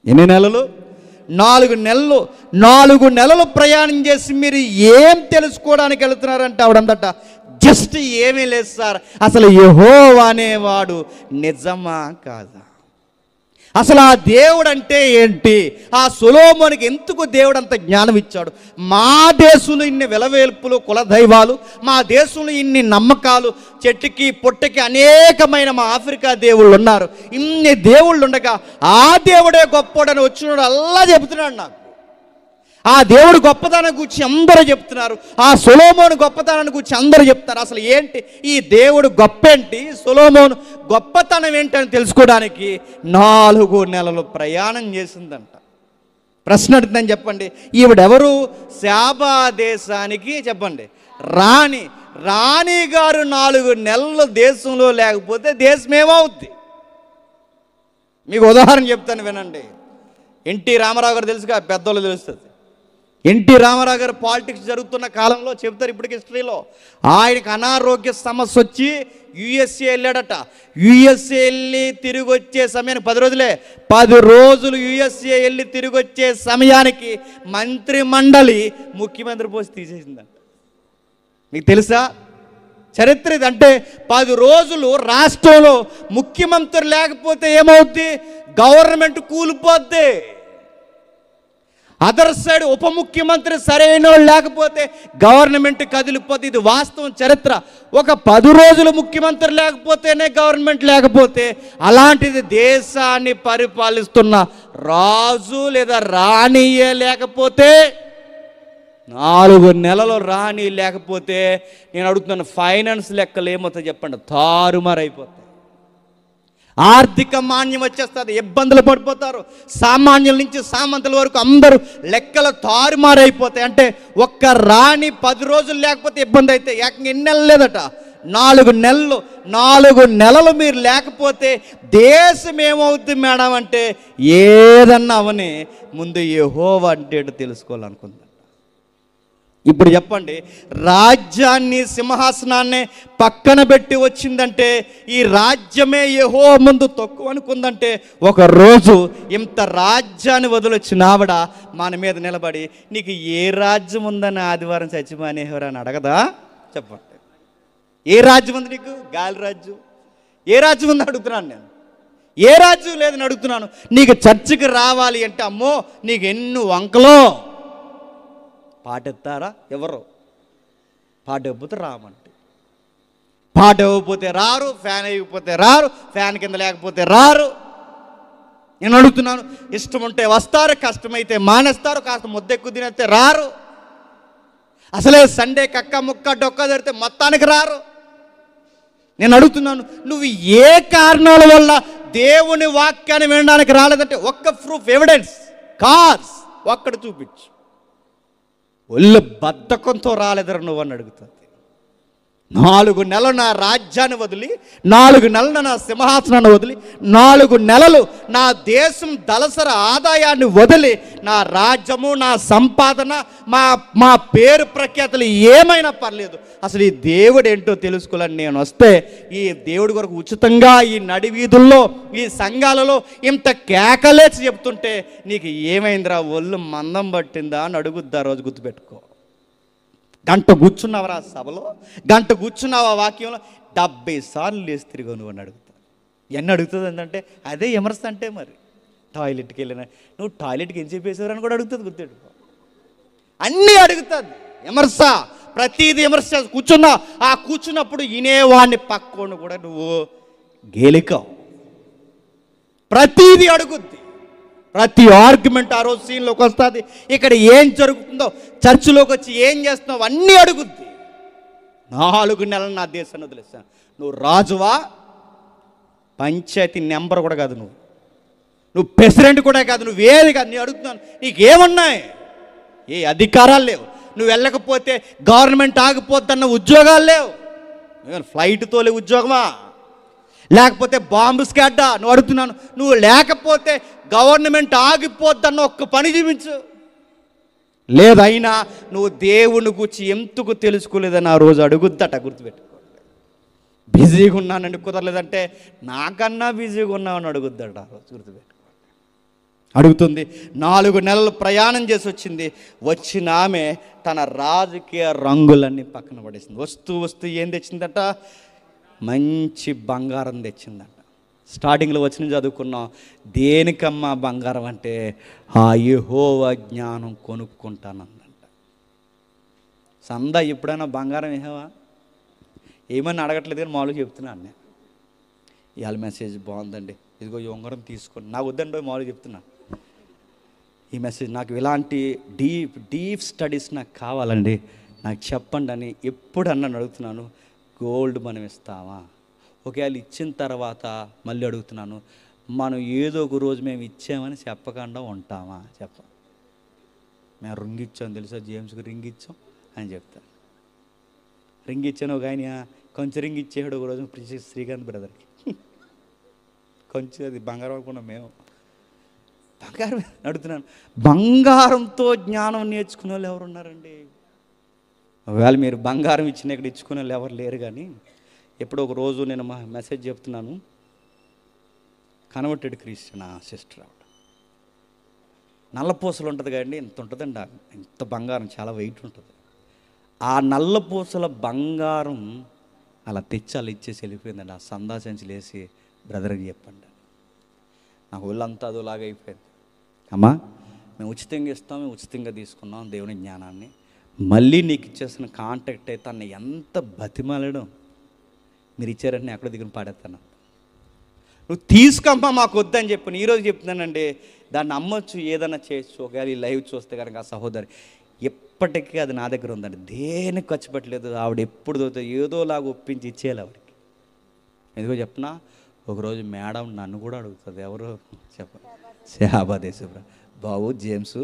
ఎన్ని నెలలు? 4 నెలలు. 4 నెలలు ప్రయాణం చేసి మీరు ఏం తెలుసుకోవడానికి వెళుతున్నారంటే ఆవిడందట, జస్ట్ ఏమీ లేదు సార్, అసలు యెహోవా అనేవాడు నిజమా కాదా, అసలు ఆ దేవుడు అంటే ఏంటి, ఆ సొలొమోనుకి ఎందుకు దేవుడు అంత జ్ఞానం ఇచ్చాడు, మా దేశంలో ఇన్ని వెలవేల్పులు కుల దైవాలు, మా దేశంలో ఇన్ని నమ్మకాలు, చెట్టుకి పొట్టకి అనేకమైన మా ఆఫ్రికా దేవుళ్ళు ఉన్నారు, ఇన్ని దేవుళ్ళు ఉండగా ఆ దేవుడే గొప్పోడని వచ్చినాడు అల్లా చెబుతున్నాడు నాకు. ఆ దేవుడు గొప్పతనం గురించి అందరూ చెప్తున్నారు, ఆ సొలొమోను గొప్పతనాన్ని గురించి అందరూ చెప్తారు. అసలు ఏంటి ఈ దేవుడు గొప్ప ఏంటి, సొలొమోను గొప్పతనం ఏంటి అని తెలుసుకోవడానికి 4 నెలలు ప్రయాణం చేసిందంట. ప్రశ్న అడుగుతుందని చెప్పండి. ఈవిడెవరు? శాబా దేశానికి చెప్పండి రాణి గారు 4 నెలలు దేశంలో లేకపోతే దేశం ఏమవుద్ది? మీకు ఉదాహరణ చెప్తాను వినండి. ఎన్టీ రామారావు గారు తెలుసుగా, పెద్దోళ్ళు తెలుస్తుంది. ఎన్టీ రామారావు గారు పాలిటిక్స్ జరుగుతున్న కాలంలో చెప్తారు ఇప్పటికి హిస్టరీలో, ఆయనకు అనారోగ్య సమస్య వచ్చి యుఎస్ఏ వెళ్ళాడట. యుఎస్ఏ వెళ్ళి తిరిగి వచ్చే సమయానికి 10 రోజులు యుఎస్ఏ వెళ్ళి తిరిగి వచ్చే సమయానికి మంత్రిమండలి ముఖ్యమంత్రి పోస్ట్ తీసేసిందంట. మీకు తెలుసా చరిత్ర ఇది? అంటే 10 రోజులు రాష్ట్రంలో ముఖ్యమంత్రి లేకపోతే ఏమవుద్ది? గవర్నమెంట్ కూలిపోద్ది. అదర్ సైడ్ ఉప ముఖ్యమంత్రి సరైన లేకపోతే గవర్నమెంట్ కదిలిపోద్ది. ఇది వాస్తవం, చరిత్ర. ఒక 10 రోజులు ముఖ్యమంత్రి లేకపోతేనే గవర్నమెంట్ లేకపోతే, అలాంటిది దేశాన్ని పరిపాలిస్తున్న రాజు లేదా రాణియే లేకపోతే, 4 నెలలు రాణి లేకపోతే, నేను అడుగుతున్నాను, ఫైనాన్స్ లెక్కలు ఏమవుతాయి చెప్పండి? తారుమారైపోతాయి. ఆర్థిక మాన్యం వచ్చేస్తుంది, ఇబ్బందులు పడిపోతారు. సామాన్యుల నుంచి సామంతుల వరకు అందరూ లెక్కలు తారుమారైపోతాయి. అంటే ఒక్క రాణి 10 రోజులు లేకపోతే ఇబ్బంది అయితే ఏకంగా ఎన్ని నెలలు లేదట, 4 నెలలు. 4 నెలలు మీరు లేకపోతే దేశం ఏమవుతుంది మేడం అంటే, ఏదన్నా అవని ముందు యెహోవా అంటే తెలుసుకోవాలనుకుంది. ఇప్పుడు చెప్పండి, రాజ్యాన్ని సింహాసనాన్ని పక్కన పెట్టి వచ్చిందంటే, ఈ రాజ్యమే యెహోవా ముందు తక్కువ అనుకుందంటే, ఒక రోజు ఇంత రాజ్యాన్ని వదిలొచ్చిన ఆవిడ మన మీద నిలబడి, నీకు ఏ రాజ్యం ఉందని ఆదివారం చచ్చిపోయినవారు అని అడగదా? చెప్పండి, ఏ రాజ్యం ఉంది నీకు? గాలి రాజ్యం. ఏ రాజ్యం ఉంది అడుగుతున్నాను నేను. ఏ రాజ్యం లేదని అడుగుతున్నాను. నీకు చర్చికి రావాలి అంటే, అమ్మో నీకు ఎన్ని వంకలో. పాటెత్తారా? ఎవరు? పాట ఇవ్వకపోతే రామంటే, పాట ఇవ్వకపోతే రారు, ఫ్యాన్ వేయకపోతే రారు, ఫ్యాన్ కింద లేకపోతే రారు. నేను అడుగుతున్నాను, ఇష్టం ఉంటే వస్తారు, కష్టమైతే మానేస్తారు, కాస్త ముద్దెక్కు తినేస్తే రారు. అసలే సండే కక్క ముక్క డొక్క జరిగితే మొత్తానికి రారు. నేను అడుగుతున్నాను, నువ్వు ఏ కారణాల వల్ల దేవుని వాక్యాన్ని వినడానికి రాలేదంటే ఒక్క ప్రూఫ్, ఎవిడెన్స్, కార్స్ ఒక్కటి చూపించు. ఒళ్ళు బద్ధకంతో రాలేదరు నువ్వు అని అడుగుతుంది. 4 నెలలు నా రాజ్యాన్ని వదిలి, 4 నెలలు నా సింహాసనాన్ని వదిలి, 4 నెలలు నా దేశం దళసర ఆదాయాన్ని వదిలి, నా రాజ్యము, నా సంపాదన, మా పేరు ప్రఖ్యాతులు ఏమైనా పర్లేదు, అసలు ఈ దేవుడు ఏంటో తెలుసుకోవాలని నేను వస్తే, ఈ దేవుడి కొరకు ఉచితంగా ఈ నడి వీధుల్లో, ఈ సంఘాలలో ఇంత కేకలేచి చెప్తుంటే, నీకు ఏమైందిరా, ఒళ్ళు మందం పట్టిందా అని అడుగుద్దా? రోజు గుర్తుపెట్టుకో. గంట కూర్చున్నావరా సభలో, గంట కూర్చున్నావా వాక్యంలో, 70 సార్లు లేచి తిరిగావు నువ్వు అని అడుగుతా. ఎన్ని అడుగుతుంది ఏంటంటే, అదే విమర్శ అంటే. మరి టాయిలెట్కి వెళ్ళినా నువ్వు టాయిలెట్కి ఏం చెప్పేసారని కూడా అడుగుతుంది. గుర్తెట్టుకో, అన్నీ అడుగుతుంది విమర్శ. ప్రతిదీ విమర్శ. కూర్చున్నా, ఆ కూర్చున్నప్పుడు వినేవాడిని పక్కోను కూడా నువ్వు గేలికావు. ప్రతిదీ అడుగుద్ది. ప్రతి ఆర్గ్యుమెంట్ ఆ రోజు సీన్లోకి వస్తుంది. ఇక్కడ ఏం జరుగుతుందో, చర్చిలోకి వచ్చి ఏం చేస్తున్నావు అన్నీ అడుగుద్ది. 4 నెలలు నా దేశాన్ని వదిలేస్తాను. నువ్వు రాజువా? పంచాయతీ నెంబర్ కూడా కాదు నువ్వు ప్రెసిడెంట్ కూడా కాదు, నువ్వేది కాదు. నేను అడుగుతున్నాను, నీకేమున్నాయి? ఏ అధికారాలు లేవు. నువ్వు వెళ్ళకపోతే గవర్నమెంట్ ఆగిపోద్దన్న ఉద్యోగాలు లేవు. ఫ్లైట్ తోలే ఉద్యోగమా? లేకపోతే బాంబు స్క్వాడా? నువ్వు అడుగుతున్నాను, నువ్వు లేకపోతే గవర్నమెంట్ ఆగిపోద్దన్న ఒక్క పని చూపించు. లేదైనా నువ్వు దేవుని గురించి ఎందుకు తెలుసుకోలేదని ఆ రోజు అడుగుద్దట. గుర్తుపెట్టుకోండి. బిజీగా ఉన్నానండి కుదరలేదంటే, నాకన్నా బిజీగా ఉన్నామని అడుగుద్దట ఆ రోజు. గుర్తుపెట్టుకోండి. అడుగుతుంది. 4 నెలలు ప్రయాణం చేసి వచ్చింది. వచ్చిన ఆమె తన రాజకీయ రంగులన్నీ పక్కన పడేసింది. వస్తూ ఏం తెచ్చిందట? మంచి బంగారం తెచ్చిందట. స్టార్టింగ్లో వచ్చిన చదువుకున్నాం, దేనికమ్మా బంగారం అంటే, ఆ యెహోవా జ్ఞానం కొనుక్కుంటానందంట. సందా ఎప్పుడైనా బంగారం ఏవా ఏమని అడగట్లేదు కానీ మామూలుగా చెప్తున్నాను నేను. ఇవాళ మెసేజ్ బాగుందండి, ఇదిగో ఈ ఉంగరం తీసుకోండి. నాకు వద్దండి, మామూలుగా చెప్తున్నా. ఈ మెసేజ్ నాకు ఇలాంటి డీప్ స్టడీస్ నాకు కావాలండి, నాకు చెప్పండి అని ఎప్పుడన్నా అడుగుతున్నాను. గోల్డ్ మనం ఇస్తామా? ఒకవేళ ఇచ్చిన తర్వాత మళ్ళీ అడుగుతున్నాను, మనం ఏదో ఒక రోజు మేము ఇచ్చామని చెప్పకుండా ఉంటామా? మేము రింగ్ ఇచ్చాం తెలుసా, జేమ్స్కి రింగ్ ఇచ్చాం అని చెప్తాను. రింగ్ ఇచ్చాను ఒక ఆయన కొంచెం రింగ్ ఇచ్చేవాడు ఒక రోజు శ్రీకాంత్ బ్రదర్కి. కొంచెం అది బంగారం అనుకున్నాం మేము. బంగారం అడుగుతున్నాను, బంగారంతో జ్ఞానం నేర్చుకునే వాళ్ళు ఎవరు ఉన్నారండి? ఒకవేళ మీరు బంగారం ఇచ్చిన ఇక్కడ ఇచ్చుకునే వాళ్ళు ఎవరు లేరు. కానీ ఎప్పుడో ఒక రోజు నేను మా మెసేజ్ చెప్తున్నాను, కన్వర్టెడ్ క్రిస్టియన్ సిస్టర్ ఆవిడ నల్లపూసలు ఉంటుంది కదండి, ఇంత ఉంటుందండి, ఇంత బంగారం చాలా వెయిట్ ఉంటుంది. ఆ నల్లపూసల బంగారం అలా తెచ్చి అలా ఇచ్చేసి వెళ్ళిపోయిందండి. ఆ సందా సంచులు వేసి బ్రదర్కి చెప్పండి. నాకు ఒళ్ళంతా అదోలాగా అయిపోయింది. అమ్మా మేము ఉచితంగా ఇస్తాం, మేము ఉచితంగా తీసుకున్నాం దేవుని జ్ఞానాన్ని, మళ్ళీ నీకు ఇచ్చేసిన కాంటాక్ట్ అయితే అన్న ఎంత బతిమాలడం, మీరు ఇచ్చారంటే నేను ఎక్కడ దిగుని పాడేస్తాను. నువ్వు తీసుకమ్మా మాకు వద్దని చెప్పాను. ఈరోజు చెప్తున్నానండి, దాన్ని అమ్మొచ్చు, ఏదైనా చేయొచ్చు. ఒకవేళ ఈ లైవ్ చూస్తే కనుక ఆ సహోదరి ఎప్పటికీ అది నా దగ్గర ఉందండి, దేనికి ఖర్చు పెట్టలేదు. ఆవిడ ఎప్పుడు దొరుకుతుంది ఏదోలాగా ఒప్పించి ఇచ్చేయాలి ఆవిడకి. ఎందుకో చెప్పనా, ఒకరోజు మేడం నన్ను కూడా అడుగుతుంది, ఎవరు చెప్పండి, శాబాదేశుబ్రా, బాబు జేమ్స్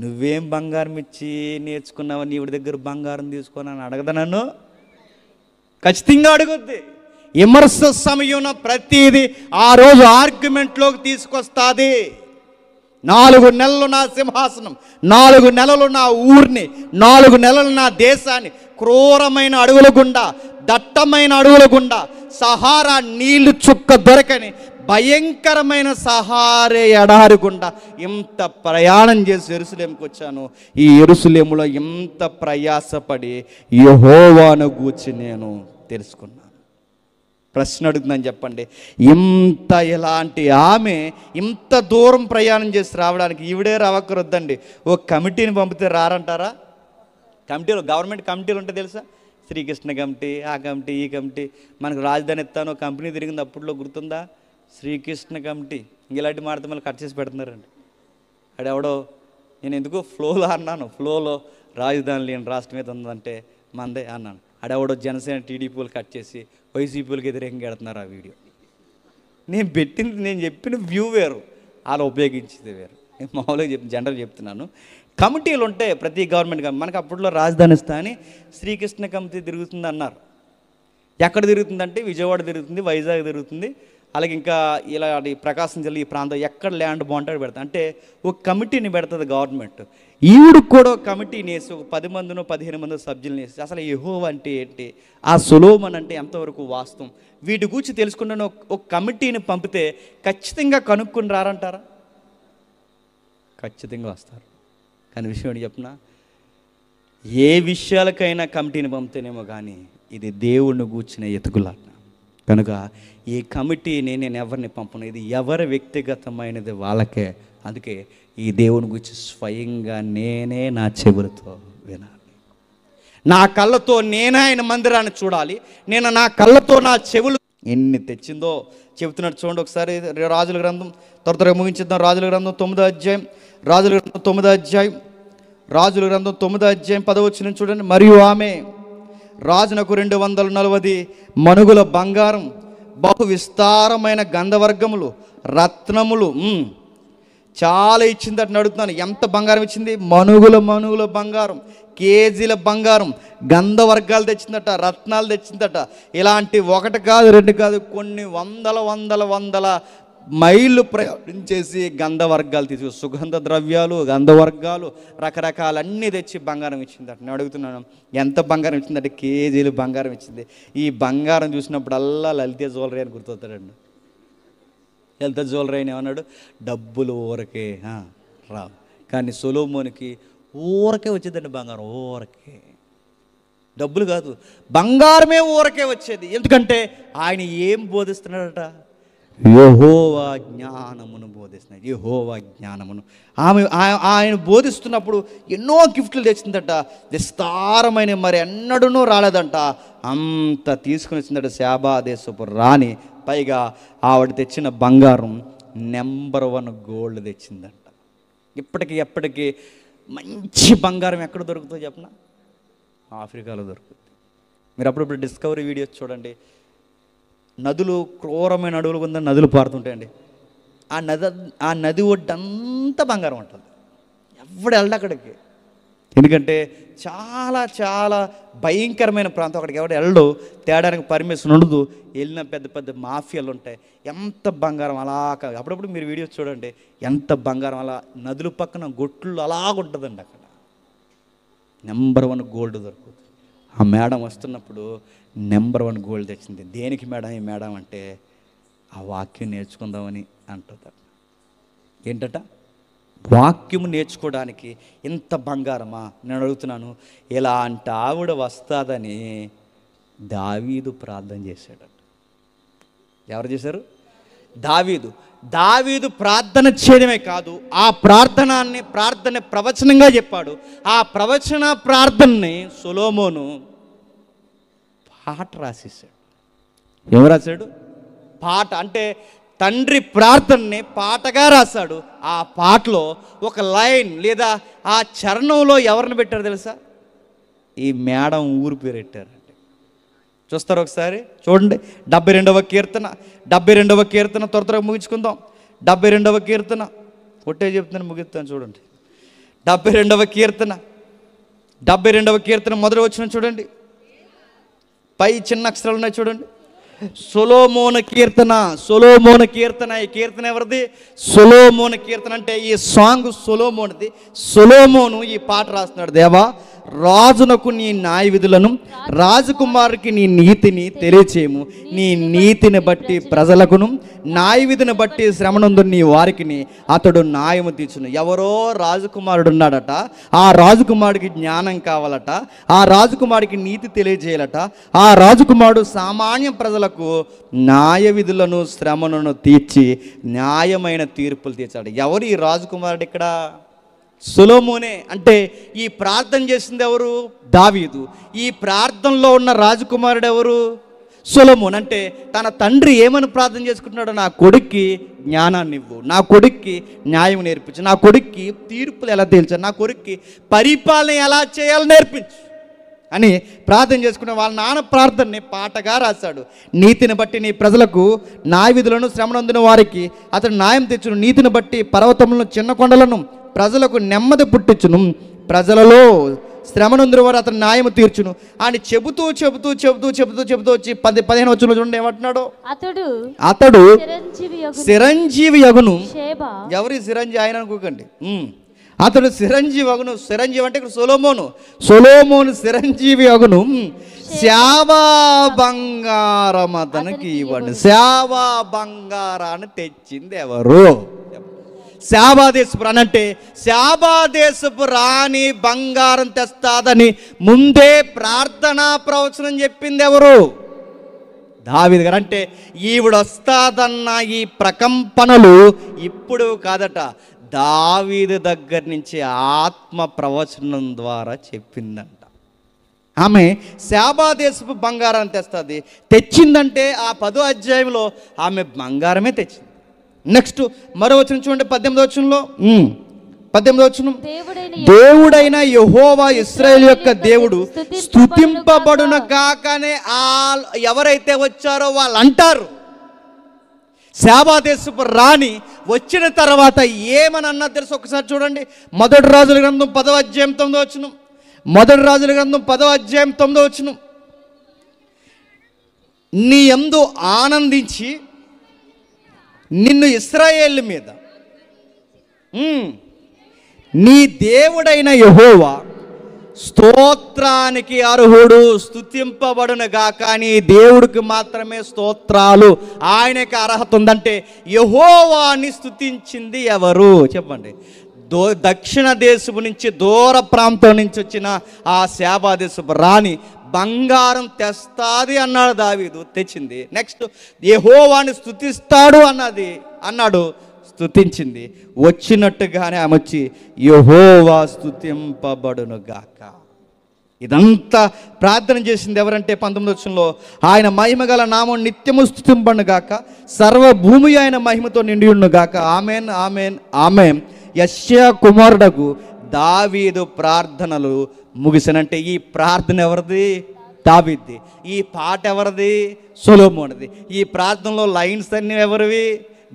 నువ్వేం బంగారం ఇచ్చి నేర్చుకున్నావు, నీవిడి దగ్గర బంగారం తీసుకొని అని అడగదా నన్ను? ఖచ్చితంగా అడుగుద్ది. విమర్శ సమయం ప్రతిదీ ఆ రోజు ఆర్గ్యుమెంట్లోకి తీసుకొస్తుంది. 4 నెలలు నా సింహాసనం, 4 నెలలు నా ఊరిని, 4 నెలలు నా దేశాన్ని క్రూరమైన అడవుల గుండా, దట్టమైన అడవుల గుండా, సహారా నీళ్లు చుక్క దొరకని భయంకరమైన సహారే ఎడారి గుండా ఇంత ప్రయాణం చేసి యెరూషలేముకి వచ్చాను. ఈ యెరూషలేములో ఇంత ప్రయాసపడి యెహోవాను గూర్చి నేను తెలుసుకున్నాను. ప్రశ్న అడుగుతుందని చెప్పండి, ఇంత ఇలాంటి ఆమె ఇంత దూరం ప్రయాణం చేసి రావడానికి ఈవిడే రావక్కరొద్దండి. ఓ కమిటీని పంపితే రారంటారా? కమిటీలు, గవర్నమెంట్ కమిటీలు ఉంటాయి తెలుసా, శ్రీకృష్ణ కమిటీ, ఆ కమిటీ, ఈ కమిటీ. మనకు రాజధాని ఇస్తాను కంపెనీ తిరిగింది అప్పట్లో గుర్తుందా, శ్రీకృష్ణ కమిటీ. ఇలాంటి మాడితే మళ్ళీ కట్ చేసి పెడుతున్నారండి. అడెవడో, నేను ఎందుకో ఫ్లోలో అన్నాను, ఫ్లోలో రాజధాని లేని రాష్ట్రం మీద ఉందంటే మందే అన్నాను. అడెవడో జనసేన టీడీపీ వాళ్ళు కట్ చేసి వైసీపీలకు వ్యతిరేకంగా పెడుతున్నారు ఆ వీడియో. నేను చెప్పిన వ్యూ వేరు, అలా ఉపయోగించేది వేరు. నేను మామూలుగా జనరల్ చెప్తున్నాను. కమిటీలు ఉంటే ప్రతి గవర్నమెంట్ మనకు అప్పట్లో రాజధాని ఇస్తా అని శ్రీకృష్ణ కమిటీ తిరుగుతుంది అన్నారు. ఎక్కడ తిరుగుతుందంటే విజయవాడ తిరుగుతుంది, వైజాగ్ తిరుగుతుంది, అలాగే ఇంకా ఇలా ప్రకాశం జిల్లా ఈ ప్రాంతం ఎక్కడ ల్యాండ్ బాగుంటే పెడతా అంటే ఒక కమిటీని పెడుతుంది గవర్నమెంట్. ఈవిడికి కూడా ఒక కమిటీని వేసి ఒక 10 మందినో 15 మంది సభ్యులను వేసి అసలు యెహోవా అంటే ఏంటి, ఆ సొలొమోను అంటే ఎంతవరకు వాస్తవం, వీటి గురించి తెలుసుకున్న ఒక కమిటీని పంపితే ఖచ్చితంగా కనుక్కొని రారంటారా? ఖచ్చితంగా వస్తారు. కానీ విషయం ఏంటి చెప్పిన, ఏ విషయాలకైనా కమిటీని పంపితేనేమో కానీ ఇది దేవుణ్ణి గూర్చిన ఎతుకులాట. కనుక ఈ కమిటీని నేను ఎవరిని పంపను, ఇది ఎవరి వ్యక్తిగతమైనది వాళ్ళకే. అందుకే ఈ దేవుని గురించి స్వయంగా నేనే నా చెవులతో వినాలి, నా కళ్ళతో నేనే ఆయన మందిరాన్ని చూడాలి, నేను నా కళ్ళతో నా చెవులు ఎన్ని తెచ్చిందో చెబుతున్నట్టు చూడండి ఒకసారి. రాజుల గ్రంథం త్వరగా ముగించిద్దాం. రాజుల గ్రంథం 9వ అధ్యాయం, రాజుల గ్రంథం 9వ అధ్యాయం, రాజుల గ్రంథం 9వ అధ్యాయం 10వ వచనం చూడండి. మరియు ఆమె రాజునకు 240 మనుగుల బంగారం, బహు విస్తారమైన గంధవర్గములు, రత్నములు చాలా ఇచ్చిందట. అడుగుతున్నాను, ఎంత బంగారం ఇచ్చింది? మనుగుల బంగారం, కేజీల బంగారం, గంధవర్గాలు తెచ్చిందట, రత్నాలు తెచ్చిందట. ఇలాంటి 1 కాదు 2 కాదు, కొన్ని వందల మైళ్ళు ప్రయాణించేసి గంధవర్గాలు తీసుకు, సుగంధ ద్రవ్యాలు, గంధవర్గాలు, రకరకాలన్నీ తెచ్చి బంగారం ఇచ్చిందట. నేను అడుగుతున్నాను, ఎంత బంగారం ఇచ్చిందంటే కేజీలు బంగారం ఇచ్చింది. ఈ బంగారం చూసినప్పుడల్లా లలిత జ్యువెలరీ అని గుర్తొస్తాడండి. లలిత జ్యువెలరీ అని ఏమన్నాడు, డబ్బులు ఊరకే రావు, కానీ సొలొమోనుకి ఊరకే వచ్చేదండి బంగారం, ఊరకే, డబ్బులు కాదు బంగారమే ఊరకే వచ్చేది. ఎందుకంటే ఆయన ఏం బోధిస్తున్నాడట, యెహోవా జ్ఞానమును బోధిస్తున్నాడు, యెహోవా జ్ఞానమును. ఆయన బోధిస్తున్నప్పుడు ఎన్నో గిఫ్ట్లు తెచ్చిందట, విస్తారమైన, మరి ఎన్నడూనూ రాలేదంట, అంత తీసుకుని వచ్చిందట శాబాదేశపు రాణి. పైగా ఆవిడ తెచ్చిన బంగారం నెంబర్ 1 గోల్డ్ తెచ్చిందంట. ఎప్పటికీ మంచి బంగారం ఎక్కడ దొరుకుతుందో చెప్పనా, ఆఫ్రికాలో దొరుకుతుంది. మీరు అప్పుడప్పుడు డిస్కవరీ వీడియోస్ చూడండి, నదులు, క్రూరమైన అడవులు కింద నదులు పారుతుంటాయండి. ఆ నది ఒడ్డంతా బంగారం ఉంటుంది, ఎవడు వెళ్ళడు అక్కడికి. ఎందుకంటే చాలా చాలా భయంకరమైన ప్రాంతం. అక్కడికి ఎవరు వెళ్ళడు, తేడానికి పర్మిషన్ ఉండదు. వెళ్ళిన పెద్ద పెద్ద మాఫియాలు ఉంటాయి. ఎంత బంగారం అలా అప్పుడప్పుడు మీరు వీడియోస్ చూడండి, ఎంత బంగారం అలా నదుల పక్కన గొట్లు అలాగుంటుందండి. అక్కడ నెంబర్ 1 గోల్డ్ దొరుకుతుంది. ఆ మేడం వస్తున్నప్పుడు నెంబర్ 1 గోల్డ్ తెచ్చింది. దేనికి మేడం ఈ మేడం అంటే ఆ వాక్యం నేర్చుకుందామని అంటుంది. ఏంటట? వాక్యము నేర్చుకోవడానికి ఇంత బంగారమా? నేను అడుగుతున్నాను, ఇలాంటి ఆవిడ వస్తుందని దావీదు ప్రార్థన చేశాడట. ఎవరు చేశారు? దావీదు ప్రార్థన చేయడమే కాదు, ఆ ప్రార్థన ప్రవచనంగా చెప్పాడు. ఆ ప్రవచన ప్రార్థనని సొలొమోను పాట రాసేసాడు. ఏం రాశాడు? పాట. అంటే తండ్రి ప్రార్థనని పాటగా రాశాడు. ఆ పాటలో ఒక లైన్ లేదా ఆ చరణంలో ఎవరిని పెట్టారు తెలుసా? ఈ మేడం ఊరు పేరు పెట్టారండి. చూస్తారు ఒకసారి చూడండి. 72వ కీర్తన త్వరగా ముగించుకుందాం. 72వ కీర్తన ఒట్టే చెప్తాను, ముగిస్తాను చూడండి. 72వ కీర్తన మొదటి వచనం చూడండి. పై చిన్న అక్షరాలు ఉన్నాయి చూడండి. సొలొమోను కీర్తన. ఈ కీర్తన ఎవరిది? సొలొమోను కీర్తన. అంటే ఈ సాంగ్ సొలొమోనుది. సొలొమోను ఈ పాట రాస్తున్నాడు. దేవా, రాజునకు నీ న్యాయ విధులను, రాజకుమారుకి నీ నీతిని తెలియచేయము. నీ నీతిని బట్టి ప్రజలకును, న్యాయ విధిని బట్టి శ్రమనందు నీ వారికి అతడు న్యాయము తీర్చును. ఎవరో రాజకుమారుడు ఉన్నాడట. ఆ రాజకుమారుడికి జ్ఞానం కావాలట. ఆ రాజకుమారుడికి నీతి తెలియజేయాలట. ఆ రాజకుమారుడు సామాన్య ప్రజలకు న్యాయ విధులను, శ్రమను తీర్చి న్యాయమైన తీర్పులు తీర్చాడు. ఎవరు ఈ రాజకుమారుడు? ఇక్కడ సొలొమోనే. అంటే ఈ ప్రార్థన చేసింది ఎవరు? దావీదు. ఈ ప్రార్థనలో ఉన్న రాజకుమారుడు ఎవరు? సొలొమోన్. అంటే తన తండ్రి ఏమని ప్రార్థన చేసుకుంటున్నాడు? నా కొడుక్కి జ్ఞానాన్ని ఇవ్వు, నా కొడుక్కి న్యాయం నేర్పించు, నా కొడుక్కి తీర్పులు ఎలా తేల్చు, నా కొడుక్కి పరిపాలన ఎలా చేయాలో నేర్పించు అని ప్రార్థన చేసుకున్న వాళ్ళ నాన్న ప్రార్థనని పాటగా రాశాడు. నీతిని బట్టి నీ ప్రజలకు న్యాయ విధులను, శ్రమనందున వారికి అతడు న్యాయం తెచ్చును. నీతిని బట్టి పర్వతములను, చిన్న కొండలను ప్రజలకు నెమ్మది పుట్టించును. ప్రజలలో శ్రమనందున వారు అతను న్యాయము తీర్చును అని చెబుతూ వచ్చి 15 వచనంలో చూడండి ఏమంటున్నాడు? అతడు చిరంజీవి యగును. ఎవరి చిరంజీవి? ఆయన అనుకోకండి. అతడు చిరంజీవి అగును. చిరంజీవి అంటే ఇక్కడ సొలొమోను చిరంజీవి అగును. శావా బంగారం అతనికి ఇవ్వండి. శావా బంగారాన్ని తెచ్చింది ఎవరు? శాబాదేశపు రాణి. అంటే శాబాదేశపు రాణి బంగారం తెస్తాదని ముందే ప్రార్థనా ప్రవచనం చెప్పింది ఎవరు? దావీదు గారు. అంటే ఈవిడ వస్తాదన్న ఈ ప్రకంపనలు ఇప్పుడు కాదట, దావీదు దగ్గర నుంచి ఆత్మ ప్రవచనం ద్వారా చెప్పిందంట. ఆమె శాబాదేశపు బంగారాన్ని తెస్తుంది. తెచ్చిందంటే ఆ 10వ అధ్యాయంలో ఆమె బంగారమే తెచ్చింది. నెక్స్ట్ మరో వచనం చూడండి. 18వ వచనం. దేవుడైన యెహోవా ఇశ్రాయేలు యొక్క దేవుడు స్తుతింపబడును గాకనే ఎవరైతే వచ్చారో వాళ్ళు అంటారు. శాబాదేశపు రాణి వచ్చిన తర్వాత ఏమని అన్నది తెలుసు? ఒకసారి చూడండి. మొదటి రాజుల గ్రంథం 10వ అధ్యాయం 9వ వచనం. మొదటి రాజుల గ్రంథం 10వ అధ్యాయం 9వ వచనం. నీ యందు ఆనందించి నిన్ను ఇశ్రాయేలు మీద నీ దేవుడైన యెహోవా స్తోత్రానికి అర్హుడు, స్తుతింపబడును గాక. నీ దేవుడికి మాత్రమే స్తోత్రాలు, ఆయనకి అర్హత ఉందంటే యెహోవాని స్తుతించింది ఎవరు చెప్పండి? దక్షిణ దేశపు నుంచి, దూర ప్రాంతం నుంచి వచ్చిన ఆ శాబాదేశపు రాణి బంగారం తెస్తాది అన్నాడు దావీదు, తెచ్చింది. నెక్స్ట్ యెహోవాని స్తుతిస్తాడు అన్నాడు, స్తుతించింది. వచ్చినట్టుగానే ఆమె వచ్చి యెహోవా స్తుతింపబడును గాక. ఇదంతా ప్రార్థన చేసింది ఎవరంటే 19వ వచనంలో ఆయన మహిమగల నామం నిత్యము స్తుతింపబడును గాక, సర్వభూమి ఆయన మహిమతో నిండియుండును గాక. Amen amen amen. యెషయా కుమారుడకు దావీదు ప్రార్థనలు ముగిసినంటే ఈ ప్రార్థన ఎవరిది? దావీదుది. ఈ పాట ఎవరిది? సొలొమోనుది. ఈ ప్రార్థనలో లైన్స్ అన్నీ ఎవరివి?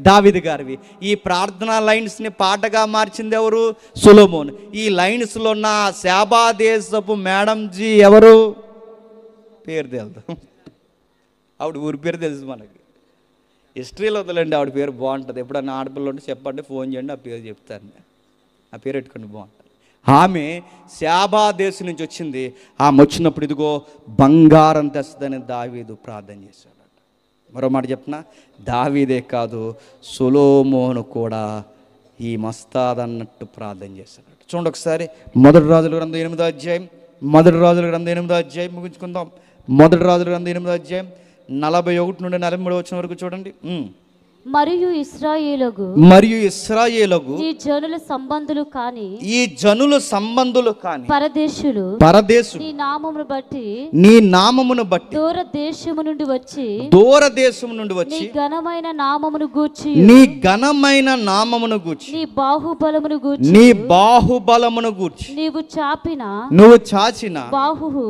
దావీదు గారివి. ఈ ప్రార్థనా లైన్స్ని పాటగా మార్చింది ఎవరు? సొలొమోన్. ఈ లైన్స్లో ఉన్న శాబా దేశపు మేడంజీ ఎవరు? పేరు తెలుదు, ఆవిడ ఊరి పేరు తెలుసు మనకి. హిస్టరీలో వదలండి, ఆవిడ పేరు బాగుంటుంది. ఎప్పుడన్నా ఆడపిల్ల ఉంటే చెప్పండి, ఫోన్ చేయండి, ఆ పేరు చెప్తాను. ఆ పేరు పెట్టుకోండి, బాగుంటుంది. ఆమె శాబా దేశం నుంచి వచ్చింది. ఆమె వచ్చినప్పుడు ఇదిగో బంగారం తెస్తుందని దావీదు ప్రార్థన చేశాడట. మరో మాట చెప్పిన, దావీదే కాదు సొలొమోను కూడా ఈ మస్తాదన్నట్టు ప్రార్థన చేశాడట. చూడండి ఒకసారి మొదటి రాజుల గ్రంథం 8వ అధ్యాయం, మొదటి రాజుల గ్రంథం 8వ అధ్యాయం ముగించుకుందాం. మొదటి రాజుల గ్రంథం 8వ అధ్యాయం 41 నుండి 43 వచనం వరకు చూడండి. మరియు ఇశ్రాయేలుగు ఈ జనుల సంబంధులు కాని పరదేశులు నీ నామమును బట్టి దూర దేశము నుండి వచ్చి నీ ఘనమైన నామమును గూర్చి నీ బాహుబలమును గూర్చి నీవు చాచిన బాహు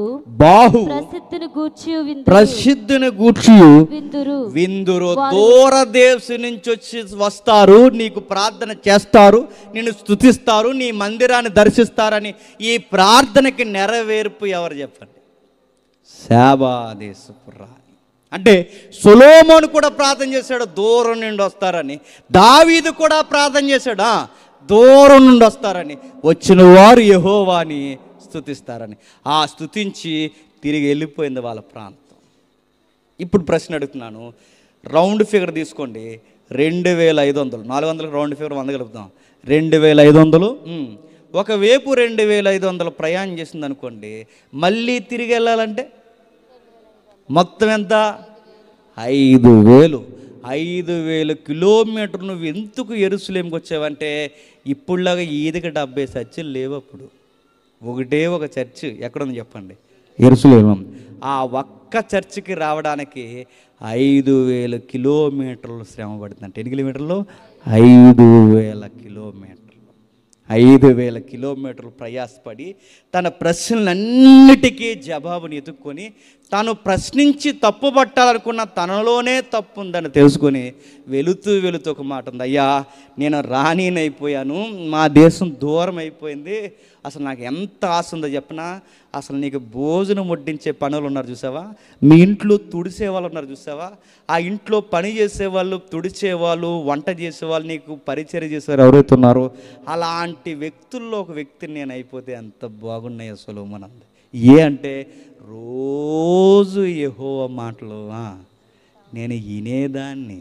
ప్రసిద్ధిని గూర్చి విందురు. దూర దేశం నుంచి వచ్చి వస్తారు, నీకు ప్రార్థన చేస్తారు, నిన్ను స్తుతిస్తారు, నీ మందిరాన్ని దర్శిస్తారని. ఈ ప్రార్థనకి నెరవేర్పు ఎవరు చెప్పండి? శాబా దేశపు రాణి. అంటే సొలొమోను కూడా ప్రార్థన చేశాడు, దూరం నుండి వస్తారని. దావీదు కూడా ప్రార్థన చేశాడు, దూరం నుండి వస్తారని. వచ్చిన వారు యెహోవాని స్తుతిస్తారని. ఆ స్తుతించి తిరిగి వెళ్ళిపోయింది వాళ్ళ ప్రాంతం. ఇప్పుడు ప్రశ్న అడుగుతున్నాను, రౌండ్ ఫిగర్ తీసుకోండి. 2500, 400 రౌండ్ ఫిగర్ 100 కలుపుతాం. 2500 ఒకవైపు 2500 ప్రయాణం చేసింది అనుకోండి. మళ్ళీ తిరిగి వెళ్ళాలంటే మొత్తం ఎంత? 5000. 5000 కిలోమీటర్లు. నువ్వు ఎందుకు యెరూషలేముకి వచ్చావంటే, ఇప్పుడులాగా ఈదికి 70 చర్చిలు లేవు. అప్పుడు ఒకటే ఒక చర్చ్ ఎక్కడుంది చెప్పండి? యెరూషలేము. ఆ ఒక్క చర్చికి రావడానికి 5000 కిలోమీటర్లు శ్రమ పడుతుందంటే. ఎన్ని కిలోమీటర్లు? 5000 కిలోమీటర్లు. 5000 కిలోమీటర్లు ప్రయాసపడి తన ప్రశ్నలన్నిటికీ జవాబుని ఎత్తుక్కొని, తాను ప్రశ్నించి తప్పు పట్టాలనుకున్న తనలోనే తప్పు ఉందని తెలుసుకొని వెళుతూ ఒక మాట ఉంది, అయ్యా నేను రాణినైపోయాను, మా దేశం దూరం అయిపోయింది, అసలు నాకు ఎంత ఆశ ఉందో చెప్పనా, అసలు నీకు భోజనం వడ్డించే పనులు ఉన్నారు చూసావా, మీ ఇంట్లో తుడిసే వాళ్ళు ఉన్నారు చూసావా, ఆ ఇంట్లో పని చేసేవాళ్ళు, తుడిచేవాళ్ళు, వంట చేసేవాళ్ళు, నీకు పరిచర్య చేసేవారు ఎవరైతే ఉన్నారో అలాంటి వ్యక్తుల్లో ఒక వ్యక్తిని నేను అయిపోతే ఎంత బాగున్నాయో సొలొమోను అంది. అంటే రోజు యెహోవా మాటలు నేను వినేదాన్ని.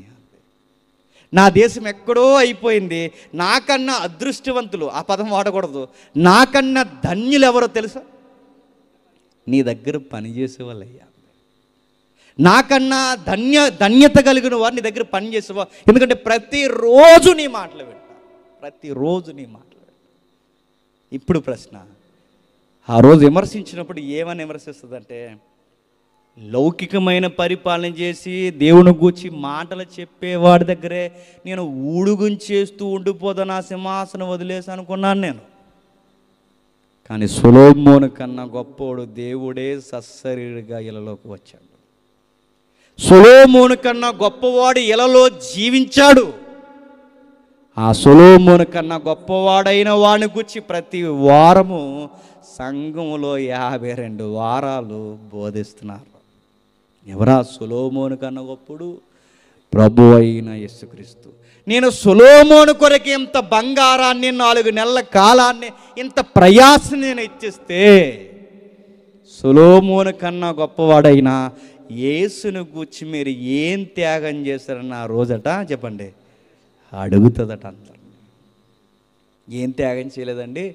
నా దేశం ఎక్కడో అయిపోయింది, నాకన్నా అదృష్టవంతులు, ఆ పదం వాడకూడదు, నాకన్నా ధన్యులు ఎవరో తెలుసా? నీ దగ్గర పనిచేసేవాళ్ళయ్యా. నాకన్నా ధన్యత కలిగిన వారు నీ దగ్గర పని చేసేవారు. ఎందుకంటే ప్రతిరోజు నీ మాటలు వింటా, ప్రతిరోజు నీ మాటలు వింటా. ఇప్పుడు ప్రశ్న, ఆ రోజు విమర్శించినప్పుడు ఏమని విమర్శిస్తుందంటే, లౌకికమైన పరిపాలన చేసి దేవుని గూర్చి మాటలు చెప్పేవాడి దగ్గరే నేను ఊడుగుంచేస్తూ ఉండిపోదా, నా సింహాసనం వదిలేసి అనుకున్నాను నేను. కానీ సొలొమోను కన్నా గొప్పోడు దేవుడే సశరీరిగా ఇలలోకి వచ్చాడు. సొలొమోను కన్నా గొప్పవాడు ఇలలో జీవించాడు. ఆ సొలొమోను కన్నా గొప్పవాడైన వాడిని గురించి ప్రతి వారము సంఘంలో 52 వారాలు బోధిస్తున్నారు. ఎవరా సొలొమోను కన్నా గొప్పడు? ప్రభు అయిన యేసుక్రీస్తు. నేను సొలొమోను కొరకు ఇంత బంగారాన్ని, 4 నెలల కాలాన్ని, ఇంత ప్రయాసం నేను ఇచ్చేస్తే, సొలొమోను కన్నా గొప్పవాడైనా యేసును గూర్చి మీరు ఏం త్యాగం చేశారన్న ఆ రోజట చెప్పండి అడుగుతుందట. అందరు ఏం త్యాగం చేయలేదండి,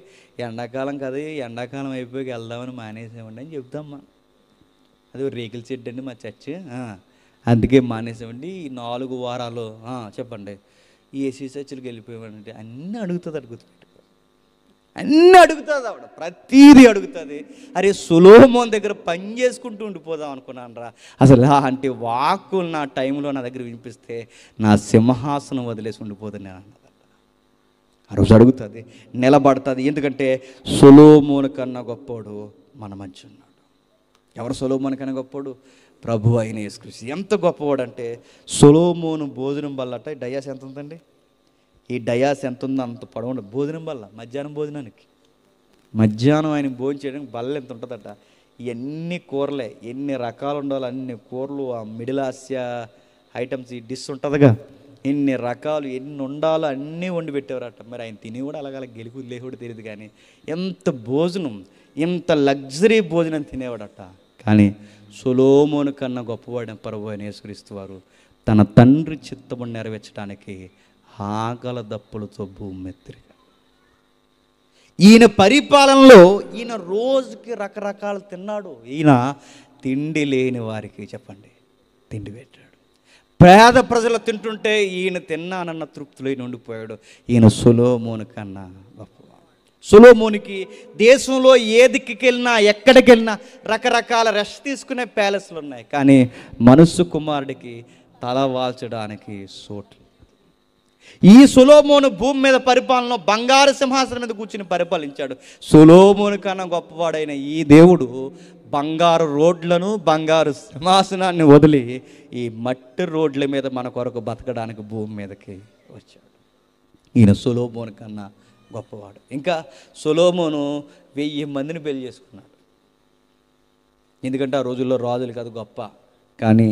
ఎండాకాలం కదా, ఎండాకాలం అయిపోయి వెళ్దామని మానేసామండి అని చెప్తాం మనం. అది రేకుల చెట్టు అండి మా చర్చ్, అందుకే మానేసామండి. ఈ 4 వారాలు చెప్పండి ఏసీ చర్చిలకు వెళ్ళిపోయామంటే అన్నీ అడుగుతుంది. అన్నీ అడుగుతుంది ఆవిడ, ప్రతీది అడుగుతుంది. అరే సొలొమోను దగ్గర పని చేసుకుంటూ ఉండిపోదాం అనుకున్నాను రా. అసలు అలాంటి వాక్కులు నా టైంలో నా దగ్గర వినిపిస్తే నా సింహాసనం వదిలేసి ఉండిపోతుంది నేను అన్నది. ఆ రోజు అడుగుతుంది, నిలబడుతుంది. ఎందుకంటే సొలొమోను కన్నా గొప్పోడు మన మధ్య ఉన్నాడు. ఎవరు సొలొమోను కన్నా గొప్పోడు? ప్రభు అయిన యేసుక్రీస్తు ఎంత గొప్పవాడంటే సొలొమోను భోజనం బల్లట డయాస్ ఎంత ఉందండి? ఈ డయాస్ ఎంత ఉందో అంత పొడవు భోజనం బల్ల మధ్యాహ్నం భోజనానికి. మధ్యాహ్నం ఆయన భోజనం చేయడానికి బల్ల ఎంత ఉంటుందట. ఇవన్నీ కూరలే, ఎన్ని రకాలు ఉండాలో అన్ని కూరలు, ఆ మిడిల్ ఆసియా ఐటమ్స్, ఈ డిష్ ఉంటుందిగా, ఎన్ని రకాలు ఎన్ని ఉండాలో అన్నీ వండి పెట్టేవారట. మరి ఆయన తిని కూడా అలాగ గెలుపు లేకుండా తెలియదు, కానీ ఎంత భోజనం, ఎంత లగ్జరీ భోజనం తినేవాడట. కానీ సొలొమోను కన్నా గొప్పవాడిన ప్రభు అయిన యేసుక్రీస్తు వారు తన తండ్రి చిత్తము నెరవేర్చడానికి ఆకల దప్పులతో భూమి ఎత్తిరిగా. ఈయన పరిపాలనలో ఈయన రోజుకి రకరకాలు తిన్నాడు. ఈయన తిండి లేని వారికి చెప్పండి తిండి పెట్టాడు. పేద ప్రజలు తింటుంటే ఈయన తిన్నానన్న తృప్తిలో ఈయన ఉండిపోయాడు. ఈయన సొలొమోను కన్నా గొప్పవాడు. సొలొమోనుకి దేశంలో ఏ దిక్కుకి వెళ్ళినా ఎక్కడికి వెళ్ళినా రకరకాల రెస్ట్ తీసుకునే ప్యాలెస్లు ఉన్నాయి, కానీ మనుష్య కుమారుడికి తల వాల్చడానికి చోట్లు. ఈ సొలొమోను భూమి మీద పరిపాలన బంగారు సింహాసనం మీద కూర్చుని పరిపాలించాడు. సొలొమోను కన్నా గొప్పవాడైన ఈ దేవుడు బంగారు రోడ్లను, బంగారు సింహాసనాన్ని వదిలి ఈ మట్టి రోడ్ల మీద మన కొరకు బతకడానికి భూమి మీదకి వచ్చాడు. ఈయన సొలొమోను కన్నా గొప్పవాడు. ఇంకా సొలొమోను 1000 మందిని పెళ్లి చేసుకున్నాడు. ఎందుకంటే ఆ రోజుల్లో రాజులు కాదు గొప్ప. కానీ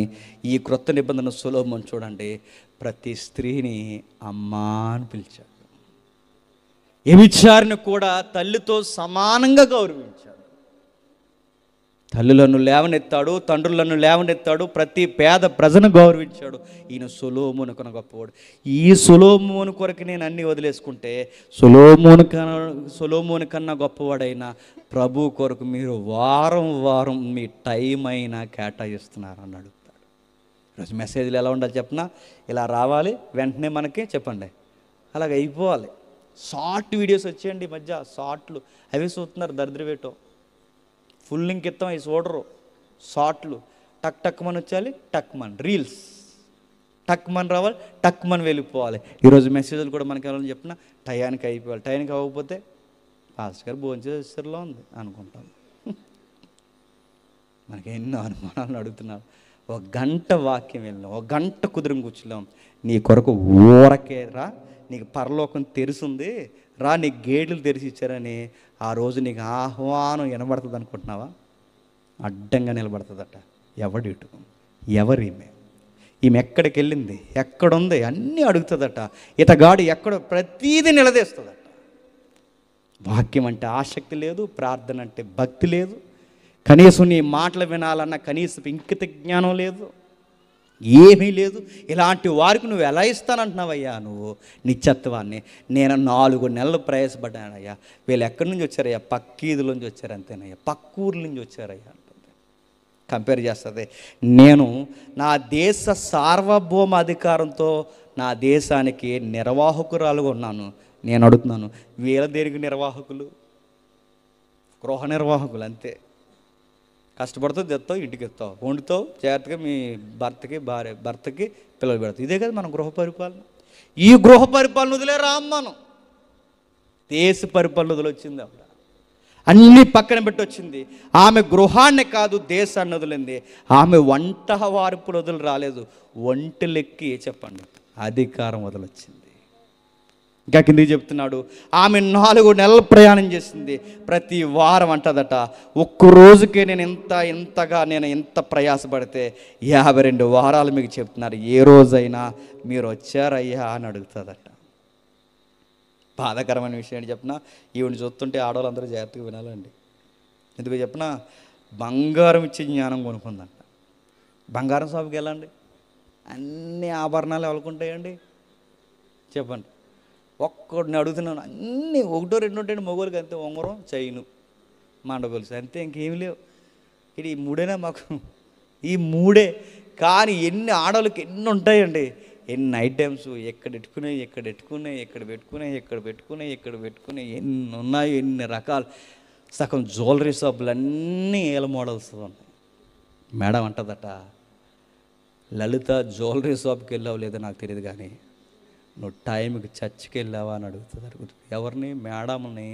ఈ క్రొత్త నిబంధన సొలొమోను చూడండి, ప్రతి స్త్రీని అమ్మా అని పిలిచాడు. వ్యభిచారిని కూడా తల్లితో సమానంగా గౌరవించాడు. తల్లులను లేవనెత్తాడు, తండ్రులను లేవనెత్తాడు, ప్రతి పేద ప్రజను గౌరవించాడు. ఈయన సొలొమోను కన్నా గొప్పవాడు. ఈ సొలొమోను కొరకు నేను అన్నీ వదిలేసుకుంటే సొలొమోను కన్నా గొప్పవాడైన ప్రభు కొరకు మీరు వారం వారం మీ టైం అయినా కేటాయిస్తున్నారని అడుగుతాడు. ఈరోజు మెసేజ్లు ఎలా ఉండాలి చెప్పనా? ఇలా రావాలి, వెంటనే మనకి చెప్పండి అలాగ అయిపోవాలి. షార్ట్ వీడియోస్ వచ్చేయండి ఈ మధ్య, షార్ట్లు అవి చూస్తున్నారు దరిద్రవేటో. ఫుల్ లింక్ ఇస్తాం అవి చూడరు. షార్ట్లు టక్ టక్ మని వచ్చాలి, టక్ మన్ రీల్స్, టక్ మని రావాలి, టక్ మని వెళ్ళిపోవాలి. ఈరోజు మెసేజ్లు కూడా మనకి ఎలా చెప్పినా టయానికి అయిపోవాలి. టయానికి అవ్వకపోతే పాస్టర్ గారు భోజనం చేసేసరిలో ఉంది అనుకుంటాం. మనకి ఎన్నో అనుమానాలను అడుగుతున్నాం. 1 గంట వాక్యం వెళ్ళినాం, 1 గంట కుదిరి కూర్చున్నాం. నీ కొరకు ఊరకే రా, నీకు పరలోకం తెరిసింది రా, నీకు గేట్లు తెరిచి ఇచ్చారని ఆ రోజు నీకు ఆహ్వానం వినబడుతుంది అనుకుంటున్నావా? అడ్డంగా నిలబడుతుందట. ఎవడిటు, ఎవరీమె, ఈమె ఎక్కడికి వెళ్ళింది, ఎక్కడుంది అన్నీ అడుగుతుందట. ఇతగాడు ఎక్కడ ప్రతీది నిలదీస్తుందట. వాక్యం అంటే ఆసక్తి లేదు, ప్రార్థన అంటే భక్తి లేదు, కనీసం నీ మాటలు వినాలన్న కనీసం ఇంకిత జ్ఞానం లేదు, ఏమీ లేదు. ఇలాంటి వారికి నువ్వు ఎలా ఇస్తానంటున్నావయ్యా నువ్వు నిత్యత్వాన్ని? నేను 4 నెలలు ప్రయాసపడ్డానయ్యా. వీళ్ళు ఎక్కడి నుంచి వచ్చారయ్యా? పక్కీదుల నుంచి వచ్చారు అంతేనయ్యా, పక్కూరు నుంచి వచ్చారయ్యా అంటుంది. కంపేర్ చేస్తుంది. నేను నా దేశ సార్వభౌమ అధికారంతో నా దేశానికి నిర్వాహకురాలుగా ఉన్నాను. నేను అడుగుతున్నాను, వీళ్ళ దేనికి నిర్వాహకులు? గృహ నిర్వాహకులు అంతే. కష్టపడుతావు, తెస్తావు, ఇంటికి ఎత్తావు, వండుతావు, జాగ్రత్తగా మీ భర్తకి పిల్లలు పెడతావు. ఇదే కదా మన గృహ పరిపాలన. ఈ గృహ పరిపాలన వదిలే మనం దేశ పరిపాలన వదిలొచ్చింది. ఆవిడ అన్నీ పక్కన పెట్టి వచ్చింది. ఆమె గృహాన్ని కాదు దేశాన్ని వదిలింది. ఆమె వంట వార్పులు వదిలి రాలేదు, ఒంటెలెక్కి చెప్పండి అధికారం వదిలొచ్చింది. ఇంకా కిందికి చెప్తున్నాడు, ఆమె 4 నెలలు ప్రయాణం చేసింది. ప్రతి వారం అంటదట, ఒక్క రోజుకే నేను ఎంత ప్రయాసపడితే 52 వారాలు మీకు చెప్తున్నారు, ఏ రోజైనా మీరు వచ్చారయ్యా అని అడుగుతుందట. బాధాకరమైన విషయం ఏంటి చెప్పిన? ఈవిని చూస్తుంటే ఆడవాళ్ళందరూ జాగ్రత్తగా వినాలండి. ఎందుకు చెప్పిన? బంగారం ఇచ్చే జ్ఞానం కొనుక్కుందంట. బంగారం షాపుకి వెళ్ళండి, అన్ని ఆభరణాలు ఎవరుకుంటాయండి చెప్పండి. ఒక్కడిని అడుగుతున్నాను, అన్నీ 1, 2 ఉంటాయండి మగవాళ్ళకి. అంతే, ఉంగరం, చైను, మండగొలుసు, అంతే, ఇంకేమి లేవు. ఇది ఈ 3 మాకు, ఈ 3. కానీ ఎన్ని ఆడవాళ్ళకి ఎన్ని ఉంటాయండి, ఎన్ని ఐటమ్స్, ఎక్కడ పెట్టుకునే ఎన్ని ఉన్నాయి, ఎన్ని రకాలు. సగం జ్యువెలరీ షాపులు అన్నీ ఏల మోడల్స్ ఉన్నాయి. మేడం అంటదట, లలిత జ్యువెలరీ షాప్కి వెళ్ళావు లేదో నాకు తెలియదు, కానీ నువ్వు టైంకి చర్చికి వెళ్ళావా అని అడుగుతుంది. ఎవరిని? మేడంని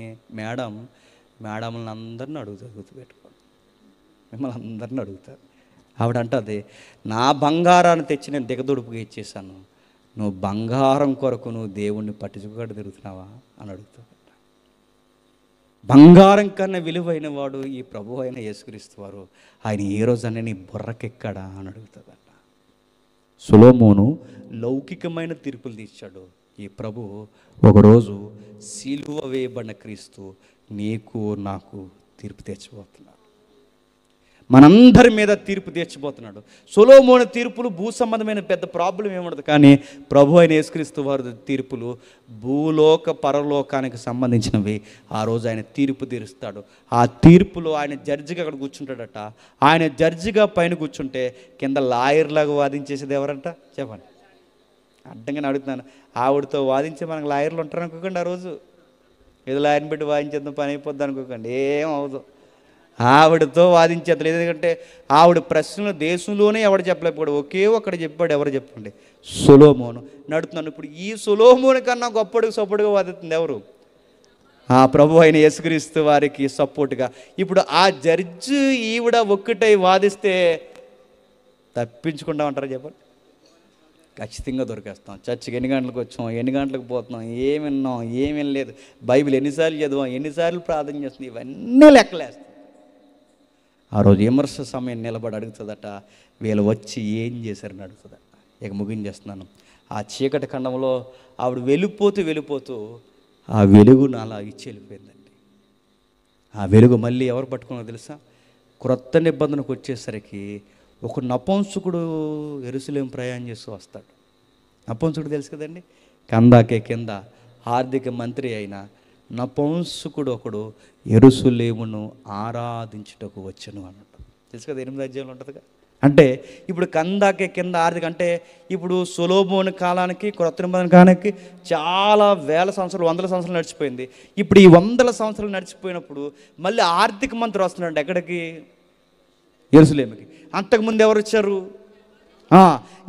అందరిని అడుగుతుంది. గుర్తుపెట్టుకోండి, మిమ్మల్ని అందరిని అడుగుతారు. ఆవిడ అంటది, నా బంగారాన్ని తెచ్చి నేను దిగదుడుపుగా ఇచ్చేసాను, నువ్వు బంగారం కొరకు నువ్వు దేవుణ్ణి పట్టించుకోకుండా తిరుగుతున్నావా అని అడుగుతాడు. బంగారం కన్నా విలువైన వాడు ఈ ప్రభు అయిన యేసుక్రీస్తు వారు, ఆయన ఏ రోజన్నా నీ బుర్రకెక్కడా అని అడుగుతుందట. సొలొమోను లౌకికమైన తీర్పులు తీర్చాడు, ఈ ప్రభు ఒకరోజు సిలువ వేయబడిన క్రీస్తు నీకు నాకు తీర్పు తెచ్చిపోతున్నాడు, మనందరి మీద తీర్పు తీర్చిపోతున్నాడు. సొలొమోను తీర్పులు భూ సంబంధమైన పెద్ద ప్రాబ్లం ఏముండదు, కానీ ప్రభు అయిన యేసుక్రీస్తు వారి తీర్పులు భూలోక పరలోకానికి సంబంధించినవి. ఆ రోజు ఆయన తీర్పు తీరుస్తాడు. ఆ తీర్పులో ఆయన జడ్జిగా అక్కడ కూర్చుంటాడట. ఆయన జడ్జిగా పైన కూర్చుంటే కింద లాయర్లాగా వాదించేసేది ఎవరంట చెప్పండి. అడ్డంగా అడుగుతున్నాను, ఆవిడతో వాదించే మనకు లాయర్లు ఉంటారు అనుకోకండి. ఆ రోజు ఏదో లాయర్ని పెట్టి వాదించేద్దాం పని అయిపోద్ది అనుకోకండి, ఏం అవదు. ఆవిడతో వాదించేది, ఎందుకంటే ఆవిడ ప్రశ్నలు దేశంలోనే ఎవడు చెప్పలేకపోయాడు, ఒకే ఒక్కడు చెప్పాడు. ఎవరు చెప్పండి? సొలొమోను. నడుతున్నాను. ఇప్పుడు ఈ సొలొమోను కన్నా గొప్పడికి సపోర్టుగా వాదిస్తుంది ఎవరు? ఆ ప్రభు అయిన యేసుక్రీస్తు వారికి సపోర్టుగా. ఇప్పుడు ఆ జడ్జి ఈవిడ ఒక్కటై వాదిస్తే తప్పించుకుంటా ఉంటారా చెప్పండి? ఖచ్చితంగా దొరికేస్తాం. చర్చికి ఎన్ని గంటలకు వచ్చాం, ఎన్ని గంటలకు పోతున్నాం, ఏమి విన్నాం, ఏమి వినలేదు, బైబిల్ ఎన్నిసార్లు చదివాం, ఎన్నిసార్లు ప్రార్థన చేస్తుంది, ఇవన్నీ లెక్కలేస్తాం. ఆ రోజు విమర్శ సమయం నిలబడి అడుగుతుందట, వీళ్ళు వచ్చి ఏం చేశారని అడుగుతుందట. ఇక ముగించేస్తున్నాను. ఆ చీకటి ఖండంలో ఆవిడ వెళ్ళిపోతూ ఆ వెలుగును అలా ఇచ్చి వెళ్ళిపోయిందండి. ఆ వెలుగు మళ్ళీ ఎవరు పట్టుకున్నారో తెలుసా? క్రొత్త నిబంధనకు వచ్చేసరికి ఒక నపుంసకుడు యెరూషలేము ప్రయాణం చేస్తూ వస్తాడు. నపుంసకుడు తెలుసు కదండి, కందాకే కింద ఆర్థిక మంత్రి అయిన నపుంసకుడు ఒకడు యెరూషలేమును ఆరాధించుటకు వచ్చెను అన్నట్టు. తెలుసు కదా, 8వ అధ్యాయంలో ఉంటుందిగా. అంటే ఇప్పుడు కందాకే కింద ఆర్థిక అంటే ఇప్పుడు సొలొమోను కాలానికి క్రొత్త నిబంధన కాలానికి చాలా వేల సంవత్సరాలు, వందల సంవత్సరాలు నడిచిపోయింది. ఇప్పుడు ఈ 100 సంవత్సరాలు నడిచిపోయినప్పుడు మళ్ళీ ఆర్థిక మంత్రి వస్తున్నాడు. ఎక్కడికి? యెరూషలేముకి. అంతకుముందు ఎవరు వచ్చారు?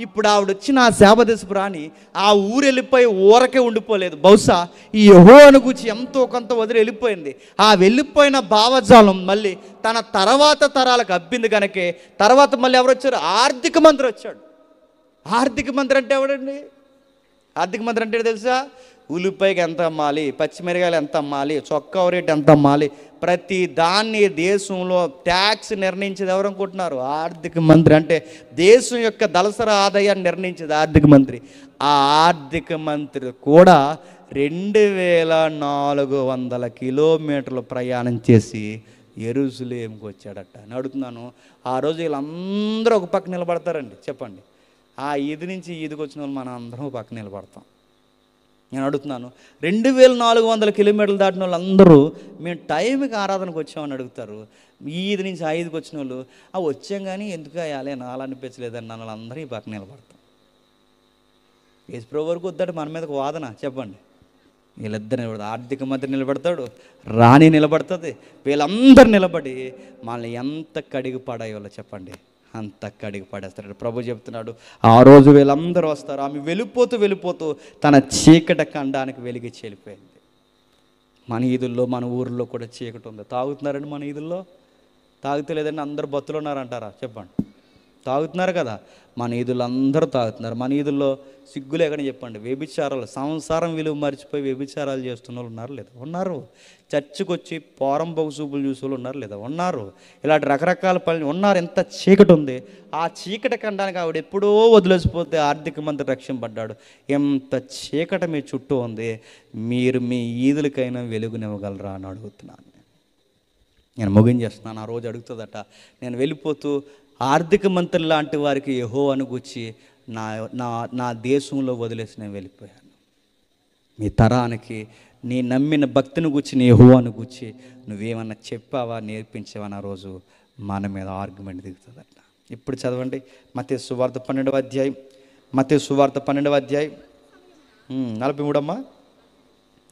ఇప్పుడు ఆవిడ వచ్చిన ఆ శాపదేశపు రాణి ఆ ఊరు వెళ్ళిపోయి ఊరకే ఉండిపోలేదు. బహుశా ఈ యెహోవాను గూర్చి ఎంతో కొంత వదిలి వెళ్ళిపోయింది. ఆ వెళ్ళిపోయిన భావజాలం మళ్ళీ తన తర్వాత తరాలకు అబ్బింది కనుకే తర్వాత మళ్ళీ ఎవరు వచ్చారు? ఆర్థిక మంత్రి వచ్చాడు. ఆర్థిక మంత్రి అంటే ఎవడండి? ఆర్థిక మంత్రి అంటే తెలుసా? ఉల్లిపాయకి ఎంత అమ్మాలి, పచ్చిమిరకాయలు ఎంత అమ్మాలి, చొక్కా రేటు ఎంత అమ్మాలి, ప్రతి దాన్ని దేశంలో ట్యాక్స్ నిర్ణయించేది ఎవరు అనుకుంటున్నారు? ఆర్థిక మంత్రి. అంటే దేశం యొక్క దళసరి ఆదాయాన్ని నిర్ణయించేది ఆర్థిక మంత్రి. ఆ ఆర్థిక మంత్రి కూడా 2400 కిలోమీటర్లు ప్రయాణం చేసి యెరూషలేముకి వచ్చాడట. అని అడుగుతున్నాను, ఆ రోజు వీళ్ళందరూ ఒక పక్క నిలబడతారండి చెప్పండి. ఆ ఈది నుంచి ఈదికి వచ్చిన వాళ్ళు మనం అందరం ఒక పక్క నిలబడతాం. నేను అడుగుతున్నాను, 2400 కిలోమీటర్లు దాటిన వాళ్ళు అందరూ మేము టైంకి ఆరాధనకు వచ్చామని అడుగుతారు. ఈది నుంచి 5కి వచ్చిన వాళ్ళు వచ్చాం కానీ ఎందుకు అయ్యాలి నాలు అనిపించలేదని నన్ను అందరూ ఈ పక్క నిలబడతాం. యేసుప్రభు వరకు వద్దాడు మన మీదకు వాదన చెప్పండి. వీళ్ళిద్దరు నిలబడతారు. ఆర్థిక మంత్రి నిలబడతాడు, రాణి నిలబడుతుంది. వీళ్ళందరూ నిలబడి మనల్ని ఎంత కడిగి పడాయోలో చెప్పండి, అంత కడిగి పడేస్తాడు. ప్రభు చెప్తున్నాడు, ఆ రోజు వీళ్ళందరూ వస్తారు. ఆమె వెళ్ళిపోతూ తన చీకటి ఖండానికి వెలిగించి వెళ్ళిపోయింది. మన ఈదుల్లో మన ఊర్లో కూడా చీకటి ఉంది. తాగుతున్నారండి మన ఈదుల్లో? తాగుతలేదండి, అందరూ బతులు ఉన్నారంటారా చెప్పండి? తాగుతున్నారు కదా, మన ఈదుల్లో అందరూ తాగుతున్నారు. మన ఈదుల్లో సిగ్గులు ఎక్కడ చెప్పండి? వ్యభిచారాలు, సంసారం విలువ మర్చిపోయి వ్యభిచారాలు చేస్తున్న వాళ్ళు ఉన్నారు లేదా? ఉన్నారు. చర్చికి వచ్చి పోరంబొగు చూపులు చూసే వాళ్ళు ఉన్నారు లేదా? ఉన్నారు. ఇలాంటి రకరకాల పనులు ఉన్నారు. ఎంత చీకటి ఉంది. ఆ చీకటి ఖండానికి ఆవిడ ఎప్పుడో వదిలేసిపోతే ఆర్థిక మంత్రి రక్షింపడ్డాడు. ఎంత చీకటి మీ చుట్టూ ఉంది, మీరు మీ ఈదులకైనా వెలుగునివ్వగలరా అని అడుగుతున్నాను. నేను ముగించేస్తున్నాను. ఆ రోజు అడుగుతుందట, నేను వెళ్ళిపోతూ ఆర్థిక మంత్రి లాంటి వారికి యెహోవాను గూర్చి నా దేశంలో వదిలేసి నేను వెళ్ళిపోయాను. మీ తరానికి నీ నమ్మిన భక్తిని గూర్చి, నీ యెహోవాను గూర్చి నువ్వేమన్నా చెప్పావా, నేర్పించావా? ఆ రోజు మన మీద ఆర్గ్యుమెంట్ దిగుతుందట. ఇప్పుడు చదవండి మత్తయి సువార్త 12వ అధ్యాయం. మత్తయి సువార్త 12వ అధ్యాయం 43 అమ్మా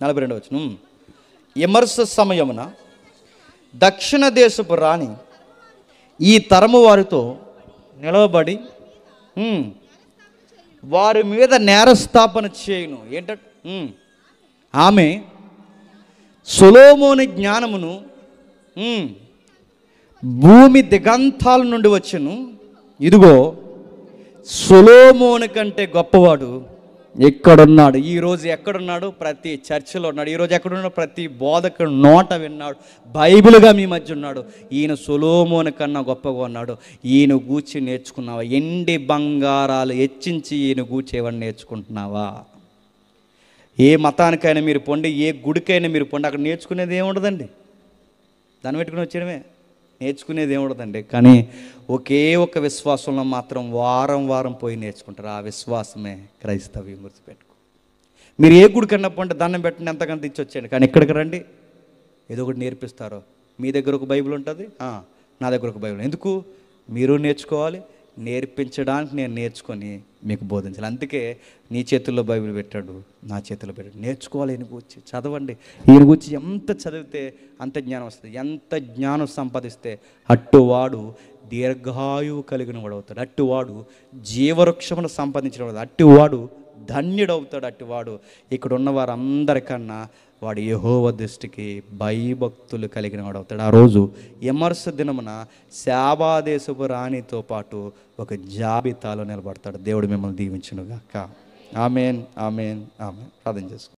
42 వచనం. విమర్శ సమయమున దక్షిణ దేశపు రాణి ఈ తరము వారితో నిలవబడి వారి మీద నేరస్థాపన చేయును. ఏంటంటే ఆమె సొలొమోను జ్ఞానమును భూమి దిగంతాల నుండి వచ్చెను, ఇదిగో సొలొమోను కంటే గొప్పవాడు ఎక్కడున్నాడు. ఈరోజు ఎక్కడున్నాడు? ప్రతి చర్చిలో ఉన్నాడు. ఈరోజు ఎక్కడున్నాడు? ప్రతి బోధకుడు నోట విన్నాడు. బైబిల్గా మీ మధ్య ఉన్నాడు. ఈయన సొలొమోను కన్నా గొప్పగా ఉన్నాడు. ఈయన గూర్చి నేర్చుకున్నావా? ఎండి బంగారాలు హెచ్చించి ఈయన గూర్చి ఏమన్నా నేర్చుకుంటున్నావా? ఏ మతానికైనా మీరు పొండి, ఏ గుడికైనా మీరు పొండి, అక్కడ నేర్చుకునేది ఏముండదండి. దాన్ని పెట్టుకుని వచ్చేయడమే, నేర్చుకునేది ఏముండదండి. కానీ ఒకే ఒక విశ్వాసంలో మాత్రం వారం వారం పోయి నేర్చుకుంటారు. ఆ విశ్వాసమే క్రైస్తవ్యం. గుర్తుపెట్టుకో. మీరు ఏ గుడికన్నా పొండి, దండం పెట్టండి, ఎంతకంత ఇచ్చి వచ్చేయండి, కానీ ఇక్కడికి రండి, ఏదో ఒకటి నేర్పిస్తారు. మీ దగ్గర ఒక బైబిల్ ఉంటుంది, నా దగ్గర ఒక బైబిల్. ఎందుకు? మీరు నేర్చుకోవాలి, నేర్పించడానికి నేను నేర్చుకొని మీకు బోధించాలి. అందుకే నీ చేతుల్లో బైబిల్ పెట్టాడు, నా చేతుల్లో పెట్టాడు. నేర్చుకోవాలి. ఈయన గురించి చదవండి. ఈయన గురించి ఎంత చదివితే అంత జ్ఞానం వస్తుంది. ఎంత జ్ఞానం సంపాదిస్తే అట్టువాడు దీర్ఘాయువు కలిగిన వాడు అవుతాడు. అట్టువాడు జీవవృక్షమును సంపాదించిన వాడు, అట్టువాడు ధన్యుడవుతాడు. అట్టువాడు ఇక్కడ ఉన్న వారందరికన్నా వాడు యెహోవా దృష్టికి భయభక్తులు కలిగిన వాడు అవుతాడు. ఆ రోజు విమర్శ దినమున శాబాదేశపు రాణితో పాటు ఒక జాబితాలో నిలబడతాడు. దేవుడు మిమ్మల్ని దీవించును గాక. ఆమేన్, ఆమేన్, ఆమేన్. ప్రార్థన చేసుకో.